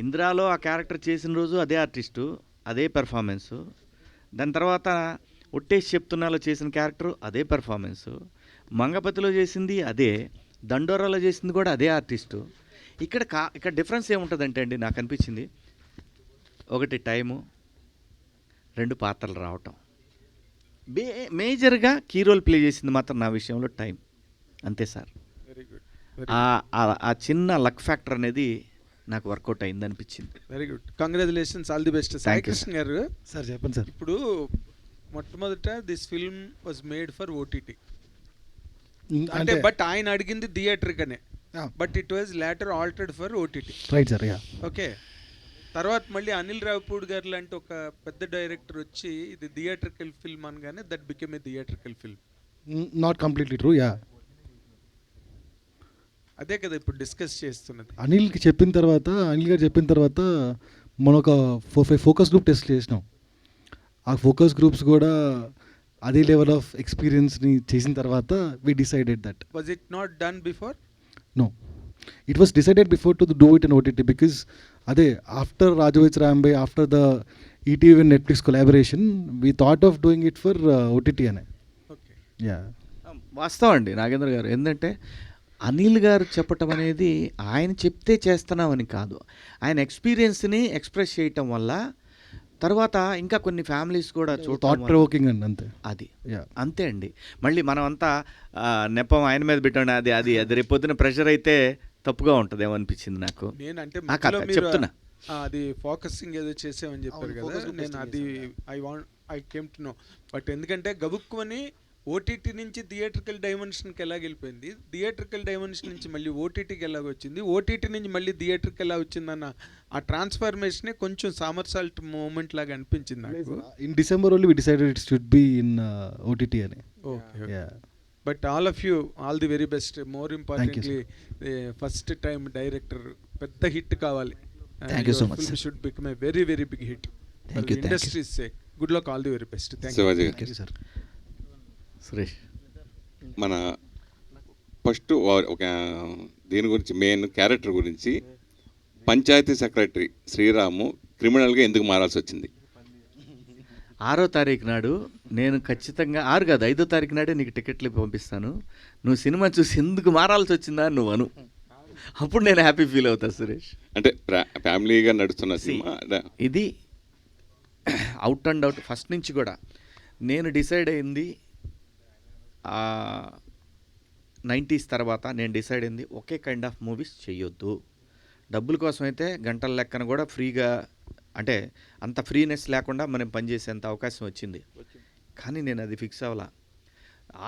ఇంద్రాలో ఆ క్యారెక్టర్ చేసిన రోజు అదే ఆర్టిస్టు, అదే పెర్ఫార్మెన్సు. దాని తర్వాత ఒట్టేసి చెప్తున్నాలో చేసిన క్యారెక్టర్ అదే పెర్ఫార్మెన్సు, మంగపతిలో చేసింది అదే, దండోరాలో చేసింది కూడా అదే ఆర్టిస్టు. ఇక్కడ డిఫరెన్స్ ఏముంటుందంటే అండి, నాకు అనిపించింది ఒకటి టైము, 2 పాత్రలు రావటం. మేజర్గా కీ రోల్ ప్లే చేసింది మాత్రం నా విషయంలో టైం, అంతే సార్. Very good. ఆ చిన్న లక్ ఫ్యాక్టర్ అనేది నాకు వర్కౌట్ అయింది అనిపించింది. Very good, congratulations, all the best. Sai Krishna గారు సార్ చెప్పండి సార్. ఇప్పుడు మొట్టమొదట this film was made for OTT అంటే, బట్ ఆయన అడిగింది థియేటర్గానే, but it was later altered for OTT. Right sir. Okay, తర్వాత మళ్ళీ అనిల్ రావిపూడి గారు లాంటి ఒక పెద్ద డైరెక్టర్ వచ్చి ఇది థియేట్రికల్ ఫిల్మ్ అనగానే that became a theatrical film. Not completely true. అదే కదా ఇప్పుడు డిస్కస్ చేస్తున్నది. అనిల్ గారు చెప్పిన తర్వాత మనం ఒక 4-5 ఫోకస్ గ్రూప్ టెస్ట్ చేసినాం. ఆ ఫోకస్ గ్రూప్స్ కూడా అదే లెవెల్ ఆఫ్ ఎక్స్పీరియన్స్ని చేసిన తర్వాత we decided that. Was it not done before? No, it was decided before to do it in OTT because అదే ఆఫ్టర్ రాజోవిచ్ రాంబే, after the ETV and Netflix collaboration we thought of doing it for OTT అనే. వాస్తవం అండి నాగేంద్ర గారు. ఏంటంటే అనిల్ గారు చెప్పటం అనేది ఆయన చెప్తే చేస్తున్నామని కాదు, ఆయన ఎక్స్పీరియన్స్ని ఎక్స్ప్రెస్ చేయటం వల్ల తర్వాత ఇంకా కొన్ని ఫ్యామిలీస్ కూడా థాట్ ప్రొవోకింగ్ అండి, అంతే. అది అంతే అండి. మళ్ళీ మనం అంతా నెపం ఆయన మీద పెట్టండి, అది రేపొద్దున ప్రెషర్ అయితే తప్పుగా ఉంటుంది ఏమనిపించింది నాకు. నేనంటే చెప్తున్నా, అది ఫోకసింగ్ ఏదో చేసామని చెప్పారు కదా, నేను అది I came to know. But ఎందుకంటే గబుక్కుని ఓటీటీ నుంచి థియేట్రికల్ డైమెన్షన్కి ఎలా వెళ్ళిపోయింది, థియేట్రికల్ డైమెన్షన్ నుంచి మళ్ళీ ఓటీటీకి ఎలాగ వచ్చింది, ఓటీటీ నుంచి మళ్ళీ థియేటర్కి ఎలా వచ్చిందన్న ఆ ట్రాన్స్ఫర్మేషనే కొంచెం సామర్సాల్ట్ మూమెంట్ లాగా అనిపించింది నాకు. In December only we decided it should be in OTT అని. Okay, but all of you all the very best. More importantly first time director, పెద్ద హిట్ కావాలి. Thank you so much. Film should become a very very big hit. Industry's sake. Good luck, all the very best. Thank you sir. Suresh, మన ఫస్ట్ ఒక దీని గురించి, మెయిన్ క్యారెక్టర్ గురించి, పంచాయతీ సెక్రటరీ శ్రీరాము క్రిమినల్గా ఎందుకు మారాల్సి వచ్చింది? 6వ తారీఖు నాడు నేను ఖచ్చితంగా 6 కాదు 5వ తారీఖు నాడే నీకు టికెట్లు పంపిస్తాను, నువ్వు సినిమా చూసి ఎందుకు మారాల్సి వచ్చిందా నువ్వు అను, అప్పుడు నేను హ్యాపీ ఫీల్ అవుతా సురేష్. అంటే ఫ్యామిలీగా నడుస్తున్న సినిమా ఇది అవుట్ అండ్ అవుట్ ఫస్ట్ నుంచి కూడా నేను డిసైడ్ అయింది 90s తర్వాత నేను డిసైడ్ అయింది ఒకే కైండ్ ఆఫ్ మూవీస్ చేయొద్దు. డబ్బుల కోసం అయితే గంటల లెక్కన కూడా ఫ్రీగా, అంటే అంత ఫ్రీనెస్ లేకుండా మనం పనిచేసేంత అవకాశం వచ్చింది. కానీ నేను అది ఫిక్స్ అవ్వాల.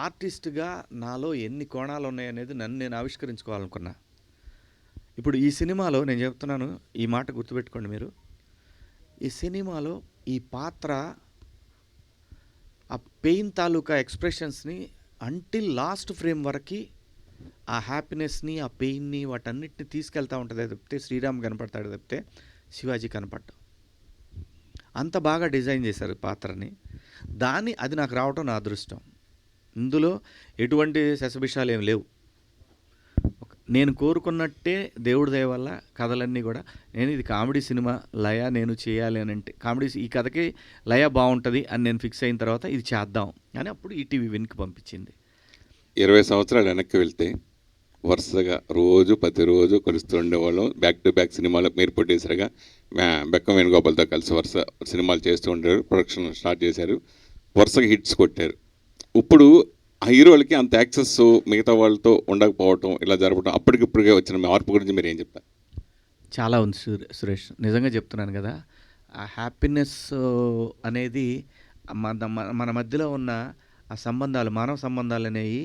ఆర్టిస్ట్గా నాలో ఎన్ని కోణాలు ఉన్నాయనేది నన్ను నేను ఆవిష్కరించుకోవాలనుకున్నా. ఇప్పుడు ఈ సినిమాలో నేను చెప్తున్నాను, ఈ మాట గుర్తుపెట్టుకోండి మీరు, ఈ సినిమాలో ఈ పాత్ర ఆ పెయిన్ తాలూకా ఎక్స్ప్రెషన్స్ని అంటిల్ లాస్ట్ ఫ్రేమ్ వరకు ఆ హ్యాపీనెస్ని, ఆ పెయిన్ని, వాటన్నిటిని తీసుకెళ్తూ ఉంటుంది తప్పితే శ్రీరామ్ కనపడతాడు తప్పితే శివాజీ కనపడ్డాడు. అంత బాగా డిజైన్ చేశారు పాత్రని. అది నాకు రావటం నా అదృష్టం. ఇందులో ఎటువంటి శశభిషాలు ఏమి లేవు. నేను కోరుకున్నట్టే దేవుడి దయ వల్ల కథలన్నీ కూడా, నేను ఇది కామెడీ సినిమా, లయ నేను చేయాలి అని అంటే కామెడీ, ఈ కథకి లయ బాగుంటుంది అని నేను ఫిక్స్ అయిన తర్వాత ఇది చేద్దాం అని అప్పుడు ఈటీవీ విన్కి పంపించింది. 20 సంవత్సరాలు వెనక్కి వెళ్తే వరుసగా ప్రతిరోజు కలుస్తూ ఉండేవాళ్ళం. బ్యాక్ టు బ్యాక్ సినిమాలు మీరు ప్రొడ్యూసర్గా బెక్కం వేణుగోపాల్తో కలిసి వరుస సినిమాలు చేస్తూ ఉంటారు, ప్రొడక్షన్ స్టార్ట్ చేశారు, వరుసగా హిట్స్ కొట్టారు. ఇప్పుడు ఆ హీరోలకి అంత యాక్సెస్ మిగతా వాళ్ళతో ఉండకపోవటం, ఇలా జరగటం, అప్పటికిప్పుడుగా వచ్చిన మార్పు గురించి మీరు ఏం చెప్తారు? చాలా ఉంది సురేష్, నిజంగా చెప్తున్నాను కదా. ఆ హ్యాపీనెస్ అనేది మన మధ్యలో ఉన్న ఆ సంబంధాలు, మానవ సంబంధాలు అనేవి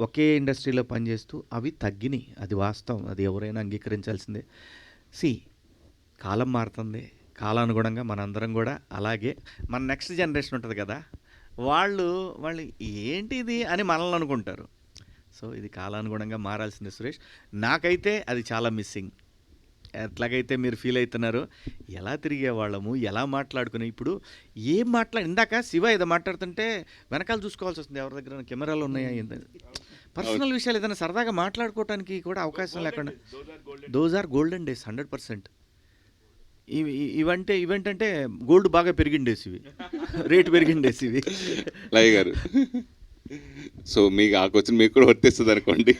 ఒకే ఇండస్ట్రీలో పనిచేస్తూ అవి తగ్గినాయి. అది వాస్తవం, అది ఎవరైనా అంగీకరించాల్సిందే. కాలం మారుతుంది, కాలానుగుణంగా మనందరం కూడా అలాగే, మన నెక్స్ట్ జనరేషన్ ఉంటుంది కదా, వాళ్ళు ఏంటి ఇది అని మనల్ని అనుకుంటారు. సో ఇది కాలానుగుణంగా మారాల్సిందే సురేష్. నాకైతే అది చాలా మిస్సింగ్. ఎట్లాగైతే మీరు ఫీల్ అవుతున్నారో, ఎలా తిరిగేవాళ్ళము, ఎలా మాట్లాడుకుని, ఇప్పుడు ఇందాక శివ ఏదో మాట్లాడుతుంటే వెనకాల చూసుకోవాల్సి వస్తుంది, ఎవరి దగ్గర కెమెరాలు ఉన్నాయా, పర్సనల్ విషయాలు ఏదైనా సరదాగా మాట్లాడుకోవడానికి కూడా అవకాశం లేకుండా. Those are golden days 100%. ఇవంటే గోల్డ్ బాగా పెరిగిండేసివి, రేటు పెరిగిండేసివి. లయ గారు, సో మీకు ఆ క్వశ్చన్ మీకు కూడా వర్తిస్తుంది అనుకోండి.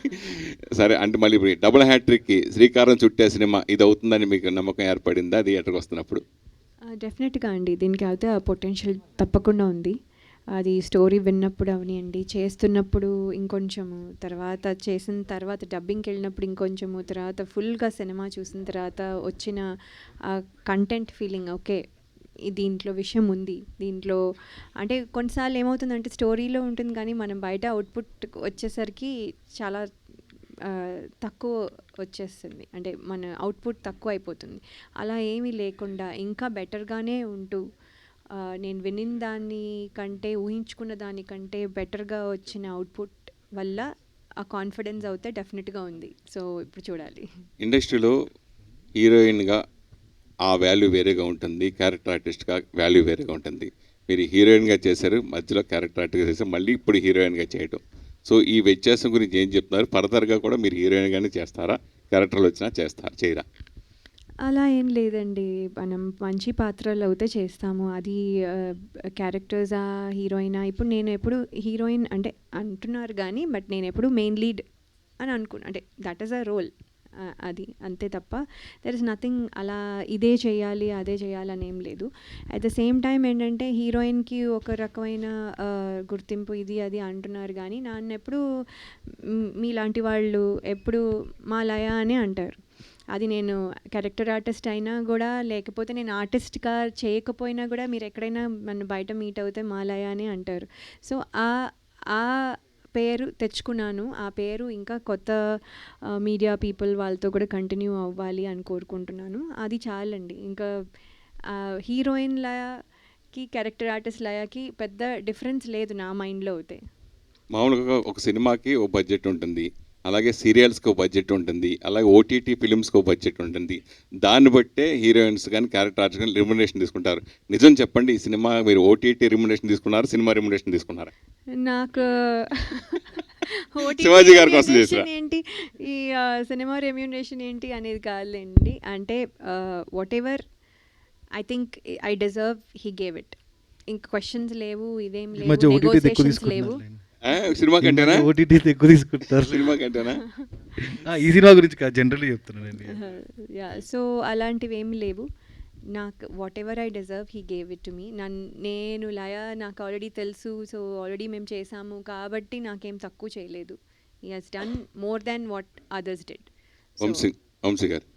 సరే, అంటే మళ్ళీ ఇప్పుడు డబుల్ హ్యాట్రిక్కి శ్రీకారం చుట్టే సినిమా ఇది అవుతుందని మీకు నమ్మకం ఏర్పడిందా థియేటర్కి వస్తున్నప్పుడు? డెఫినెట్గా అండి, దీనికి అయితే పొటెన్షియల్ తప్పకుండా ఉంది. అది స్టోరీ విన్నప్పుడు అవనివ్వండి, చేస్తున్నప్పుడు ఇంకొంచెము, తర్వాత చేసిన తర్వాత డబ్బింగ్కి వెళ్ళినప్పుడు ఇంకొంచెము, తర్వాత ఫుల్గా సినిమా చూసిన తర్వాత వచ్చిన కంటెంట్ ఫీలింగ్, ఓకే దీంట్లో విషయం ఉంది, దీంట్లో అంటే కొన్నిసార్లు ఏమవుతుందంటే స్టోరీలో ఉంటుంది కానీ మనం బయట అవుట్పుట్ వచ్చేసరికి చాలా తక్కువ వచ్చేస్తుంది, అంటే మన అవుట్పుట్ తక్కువ అయిపోతుంది. అలా ఏమీ లేకుండా ఇంకా బెటర్గానే ఉంటూ నేను వినిన దానికంటే, ఊహించుకున్న దానికంటే బెటర్గా వచ్చిన అవుట్పుట్ వల్ల ఆ కాన్ఫిడెన్స్ అయితే డెఫినెట్గా ఉంది. సో ఇప్పుడు చూడాలి. ఇండస్ట్రీలో హీరోయిన్గా ఆ వాల్యూ వేరేగా ఉంటుంది, క్యారెక్టర్ ఆర్టిస్ట్గా వాల్యూ వేరేగా ఉంటుంది. మీరు హీరోయిన్గా చేశారు, మధ్యలో క్యారెక్టర్ ఆర్టిస్ట్గా చేశారు, మళ్ళీ ఇప్పుడు హీరోయిన్గా చేయటం. సో ఈ వ్యత్యాసం గురించి ఏం చెప్తున్నారు? ఫర్దర్గా కూడా మీరు హీరోయిన్గానే చేస్తారా, క్యారెక్టర్లు వచ్చినా చేయరా? అలా ఏం లేదండి, మనం మంచి పాత్రలు అయితే చేస్తాము. అది క్యారెక్టర్సా, హీరోయినా, ఇప్పుడు నేను ఎప్పుడు హీరోయిన్ అంటే అంటున్నారు కానీ బట్ నేను ఎప్పుడు మెయిన్ లీడ్ అని అంటే దట్ ఈస్ అ రోల్, అది అంతే తప్ప దెర్ ఇస్ నథింగ్ అలా ఇదే చేయాలి అదే చేయాలి అని ఏం లేదు. అట్ ద సేమ్ టైం ఏంటంటే హీరోయిన్కి ఒక రకమైన గుర్తింపు ఇది అది అంటున్నారు కానీ నన్ను ఎప్పుడు మీలాంటి వాళ్ళు ఎప్పుడు మా లయ అని అంటారు. అది నేను క్యారెక్టర్ ఆర్టిస్ట్ అయినా కూడా, లేకపోతే నేను ఆర్టిస్ట్గా చేయకపోయినా కూడా, మీరు ఎక్కడైనా నన్ను బయట మీట్ అవుతే మాలయ అని అంటారు. సో ఆ పేరు తెచ్చుకున్నాను. ఆ పేరు ఇంకా కొత్త మీడియా పీపుల్ వాళ్ళతో కూడా కంటిన్యూ అవ్వాలి అని కోరుకుంటున్నాను. అది చాలండి. ఇంకా హీరోయిన్ లయకి క్యారెక్టర్ ఆర్టిస్ట్ లయకి పెద్ద డిఫరెన్స్ లేదు నా మైండ్లో అయితే. మామూలుగా ఒక సినిమాకి ఓ బడ్జెట్ ఉంటుంది, అలాగే సీరియల్స్కి ఒక బడ్జెట్ ఉంటుంది, అలాగే ఓటీటీ ఫిలిమ్స్కి ఒక బడ్జెట్ ఉంటుంది. దాన్ని బట్టే హీరోయిన్స్ కానీ క్యారెక్టర్ ఆర్టిస్ట్ కానీ రెమ్యునరేషన్ తీసుకుంటారు. నిజం చెప్పండి, ఈ సినిమా మీరు ఓటీటీ రెమ్యునరేషన్ తీసుకున్నారు, సినిమా రెమ్యునరేషన్ తీసుకున్నారా? నాకు శివాజీ గారి కోసం చేశారా? ఏంటి ఈ సినిమా రెమ్యూనరేషన్ ఏంటి అనేది కాదులేండి. అంటే what ever I think I deserve, he gave it. ఇంక క్వశ్చన్స్ లేవు, ఇదేం లేవు, నెగోసియేషన్స్ లేవు. సినిమా కంటేనా? ఓటీటీ ఎక్కువ తీసుకుంటారు సినిమా కంటేనా? ఈ సినిమా గురించి కాదు, జనరల్లీ చెప్తున్నానండి. యా, సో అలాంటివి ఏమి లేవు. నాకు whatever I deserve, he gave it to me. నేను లయ నాకు ఆల్రెడీ తెలుసు, సో ఆల్రెడీ మేము చేసాము కాబట్టి నాకేం తక్కువ చేయలేదు. He has done more than what others did. Vamsi గారు,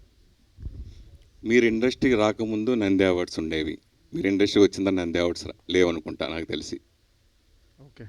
మీరు ఇండస్ట్రీకి రాకముందు నంది అవార్డ్స్ ఉండేవి, మీరు ఇండస్ట్రీకి వచ్చిందని నంది అవార్డ్స్ లేవనుకుంటా నాకు తెలిసి. ఓకే.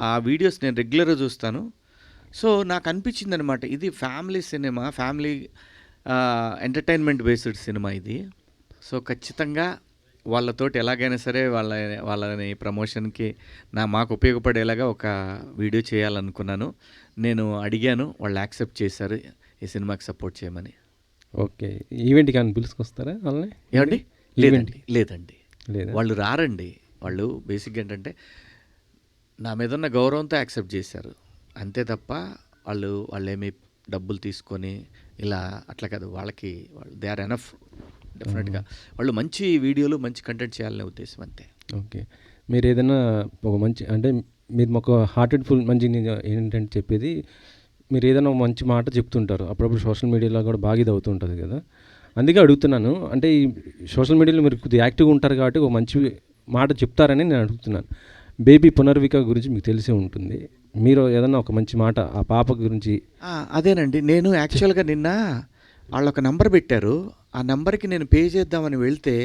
ఆ వీడియోస్ నేను రెగ్యులర్గా చూస్తాను. సో నాకు అనిపించింది అనమాట, ఇది family cinema, family entertainment based cinema ఇది. సో ఖచ్చితంగా వాళ్ళతోటి ఎలాగైనా సరే వాళ్ళని ప్రమోషన్కి మాకు ఉపయోగపడేలాగా ఒక వీడియో చేయాలనుకున్నాను. నేను అడిగాను, వాళ్ళు యాక్సెప్ట్ చేశారు ఈ సినిమాకి సపోర్ట్ చేయమని. ఓకే. ఈవెంట్కి అని పిలుచుకొస్తారా వాళ్ళని? ఏమండి? లేదండి, వాళ్ళు రారండి. వాళ్ళు బేసిక్గా ఏంటంటే నా మీద ఉన్న గౌరవంతో యాక్సెప్ట్ చేశారు అంతే తప్ప వాళ్ళేమి డబ్బులు తీసుకొని ఇలా అట్లా కాదు. వాళ్ళు దే ఆర్ ఎనఫ్. డెఫినెట్గా వాళ్ళు మంచి వీడియోలు, మంచి కంటెంట్ చేయాలనే ఉద్దేశం అంతే. ఓకే. మీరు ఏదైనా ఒక మంచి, అంటే మీరు ఒక హార్టెడ్ ఫుల్ మంచి ఏంటంటే చెప్పేది, మీరు ఏదైనా మంచి మాట చెప్తుంటారు, అప్పుడప్పుడు సోషల్ మీడియాలో కూడా బాగా ఇది అవుతుంటుంది కదా, అందుకే అడుగుతున్నాను. అంటే ఈ సోషల్ మీడియాలో మీరు కొద్దిగా యాక్టివ్గా ఉంటారు కాబట్టి ఒక మంచి మాట చెప్తారని నేను అడుగుతున్నాను. బేబీ పునర్విక గురించి మీకు తెలిసే ఉంటుంది, మీరు ఏదన్నా ఒక మంచి మాట ఆ పాప గురించి. అదేనండి, నేను యాక్చువల్గా నిన్న వాళ్ళు ఒక నంబర్ పెట్టారు. ఆ నెంబర్కి నేను పే చేద్దామని వెళ్తే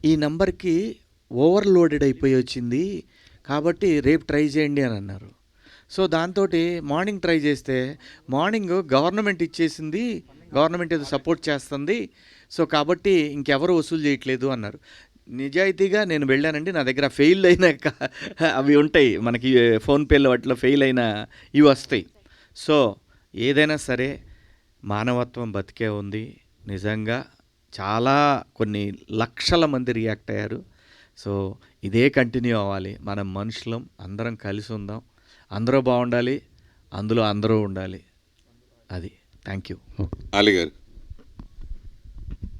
ఈ నెంబర్కి ఓవర్లోడెడ్ అయిపోయి వచ్చింది కాబట్టి రేపు ట్రై చేయండి అని అన్నారు. సో దాంతో మార్నింగ్ ట్రై చేస్తే మార్నింగ్ గవర్నమెంట్ ఇచ్చేసింది, గవర్నమెంట్ ఏదో సపోర్ట్ చేస్తుంది, సో కాబట్టి ఇంకెవరు వసూలు చేయట్లేదు అన్నారు. నిజాయితీగా నేను వెళ్ళానండి. నా దగ్గర ఫెయిల్ అయిన అవి ఉంటాయి మనకి, ఫోన్పేలో వాటిలో ఫెయిల్ అయిన ఇవి వస్తాయి. సో ఏదైనా సరే మానవత్వం బతికే ఉంది. నిజంగా చాలా కొన్ని లక్షల మంది రియాక్ట్ అయ్యారు. సో ఇదే కంటిన్యూ అవ్వాలి. మనం మనుషులం, అందరం కలిసి ఉందాం, అందరూ బాగుండాలి, అందులో అందరూ ఉండాలి. అది. Thank you. అలీ గారు,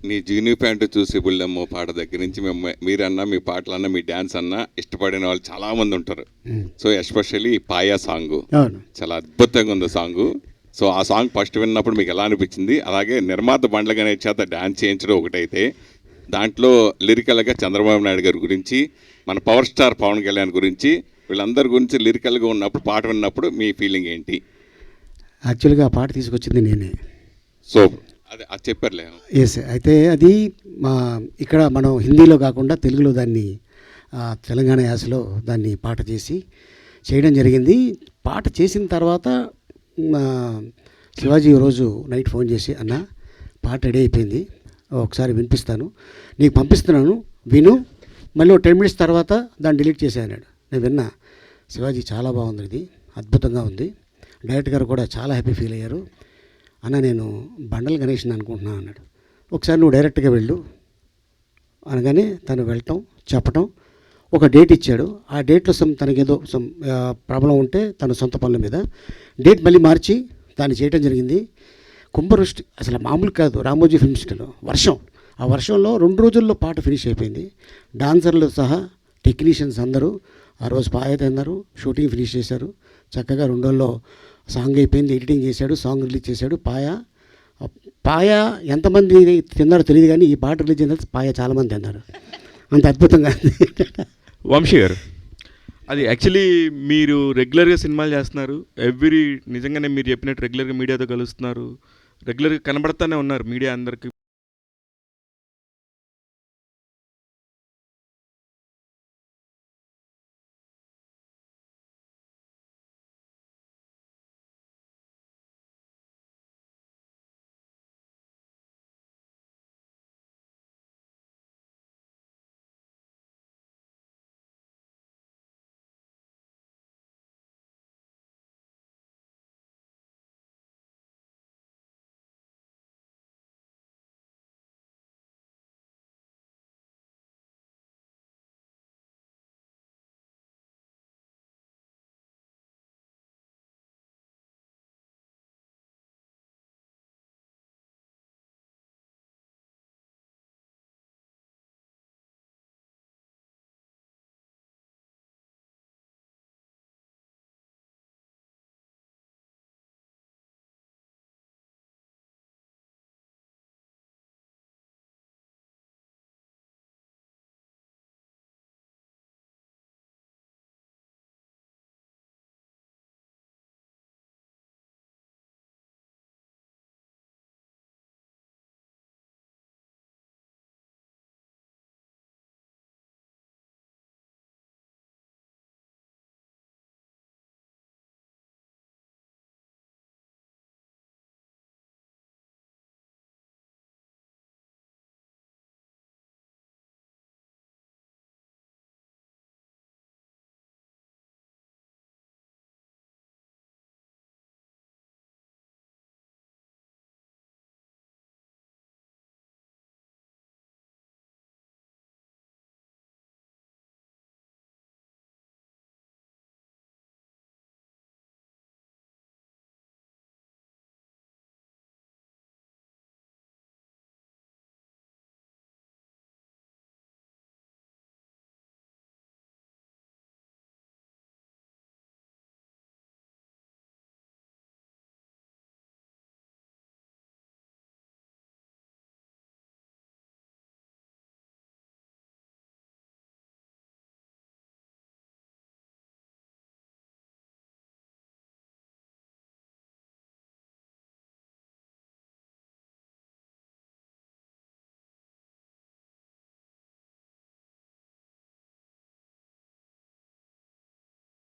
నీ జీనీ ప్యాంటు చూసి బుల్లెమ్మో పాట దగ్గర నుంచి మీరన్నా, మీ పాటలన్నా, మీ డ్యాన్స్ అన్నా ఇష్టపడిన వాళ్ళు చాలామంది ఉంటారు. సో ఎస్పెషల్లీ పాయా సాంగ్ చాలా అద్భుతంగా ఉంది సాంగ్. సో ఆ సాంగ్ ఫస్ట్ విన్నప్పుడు మీకు ఎలా అనిపించింది? అలాగే నిర్మాత బండ్ల గణేష్ చేత డ్యాన్స్ చేయించడం ఒకటైతే, దాంట్లో లిరికల్గా చంద్రబాబు నాయుడు గారి గురించి, మన పవర్ స్టార్ పవన్ కళ్యాణ్ గురించి, వీళ్ళందరి గురించి లిరికల్గా ఉన్నప్పుడు పాట విన్నప్పుడు మీ ఫీలింగ్ ఏంటి? యాక్చువల్గా ఆ పాట తీసుకొచ్చింది నేనే. సో అదే అది చెప్పారులే. ఎస్, అయితే అది ఇక్కడ మనం హిందీలో కాకుండా తెలుగులో దాన్ని తెలంగాణ యాసలో దాన్ని పాట చేసి చేయడం జరిగింది. పాట చేసిన తర్వాత శివాజీ రోజు నైట్ ఫోన్ చేసి, అన్న పాట రెడీ అయిపోయింది, ఒకసారి వినిపిస్తాను, నీకు పంపిస్తున్నాను, విను, మళ్ళీ 10 minutes తర్వాత దాన్ని డిలీట్ చేసే అన్నాడు. నేను విన్నా, శివాజీ చాలా బాగుంది, ఇది అద్భుతంగా ఉంది, డైరెక్టర్ గారు కూడా చాలా హ్యాపీ ఫీల్ అయ్యారు, అన్న నేను బండల్ గణేష్ని అనుకుంటున్నాను అన్నాడు. ఒకసారి నువ్వు డైరెక్ట్గా వెళ్ళు అనగానే తను వెళ్ళటం చెప్పటం, ఒక డేట్ ఇచ్చాడు. ఆ డేట్లో తనకేదో ప్రాబ్లం ఉంటే తన సొంత పనుల మీద డేట్ మళ్ళీ మార్చి దాన్ని చేయడం జరిగింది. కుంభవృష్టి అసలు మామూలు కాదు, రామోజీ ఫిల్మ్ సిటీలో వర్షం, ఆ వర్షంలో 2 రోజుల్లో పాట ఫినిష్ అయిపోయింది. డాన్సర్లు సహా టెక్నీషియన్స్ అందరూ ఆ రోజు పాయ తిన్నారు, షూటింగ్ ఫినిష్ చేశారు చక్కగా. 2 రోజుల్లో సాంగ్ అయిపోయింది, ఎడిటింగ్ చేశాడు, సాంగ్ రిలీజ్ చేశాడు. పాయ ఎంతమంది తిన్నారో తెలియదు కానీ ఈ పాట రిలీజ్ అయిన పాయ చాలామంది తిన్నారు, అంత అద్భుతంగా. వంశీ గారు, అది యాక్చువల్లీ మీరు రెగ్యులర్గా సినిమాలు చేస్తున్నారు, నిజంగానే మీరు చెప్పినట్టు రెగ్యులర్గా మీడియాతో కలుస్తున్నారు, రెగ్యులర్గా కనబడతానే ఉన్నారు మీడియా అందరికీ.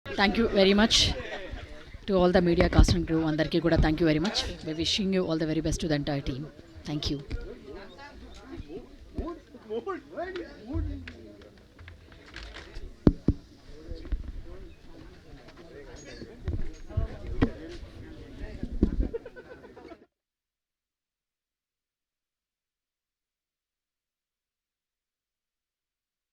Thank you very much to all the media cast and crew. Andarki kuda thank you very much. We're wishing you all the very best to the entire team. Thank you.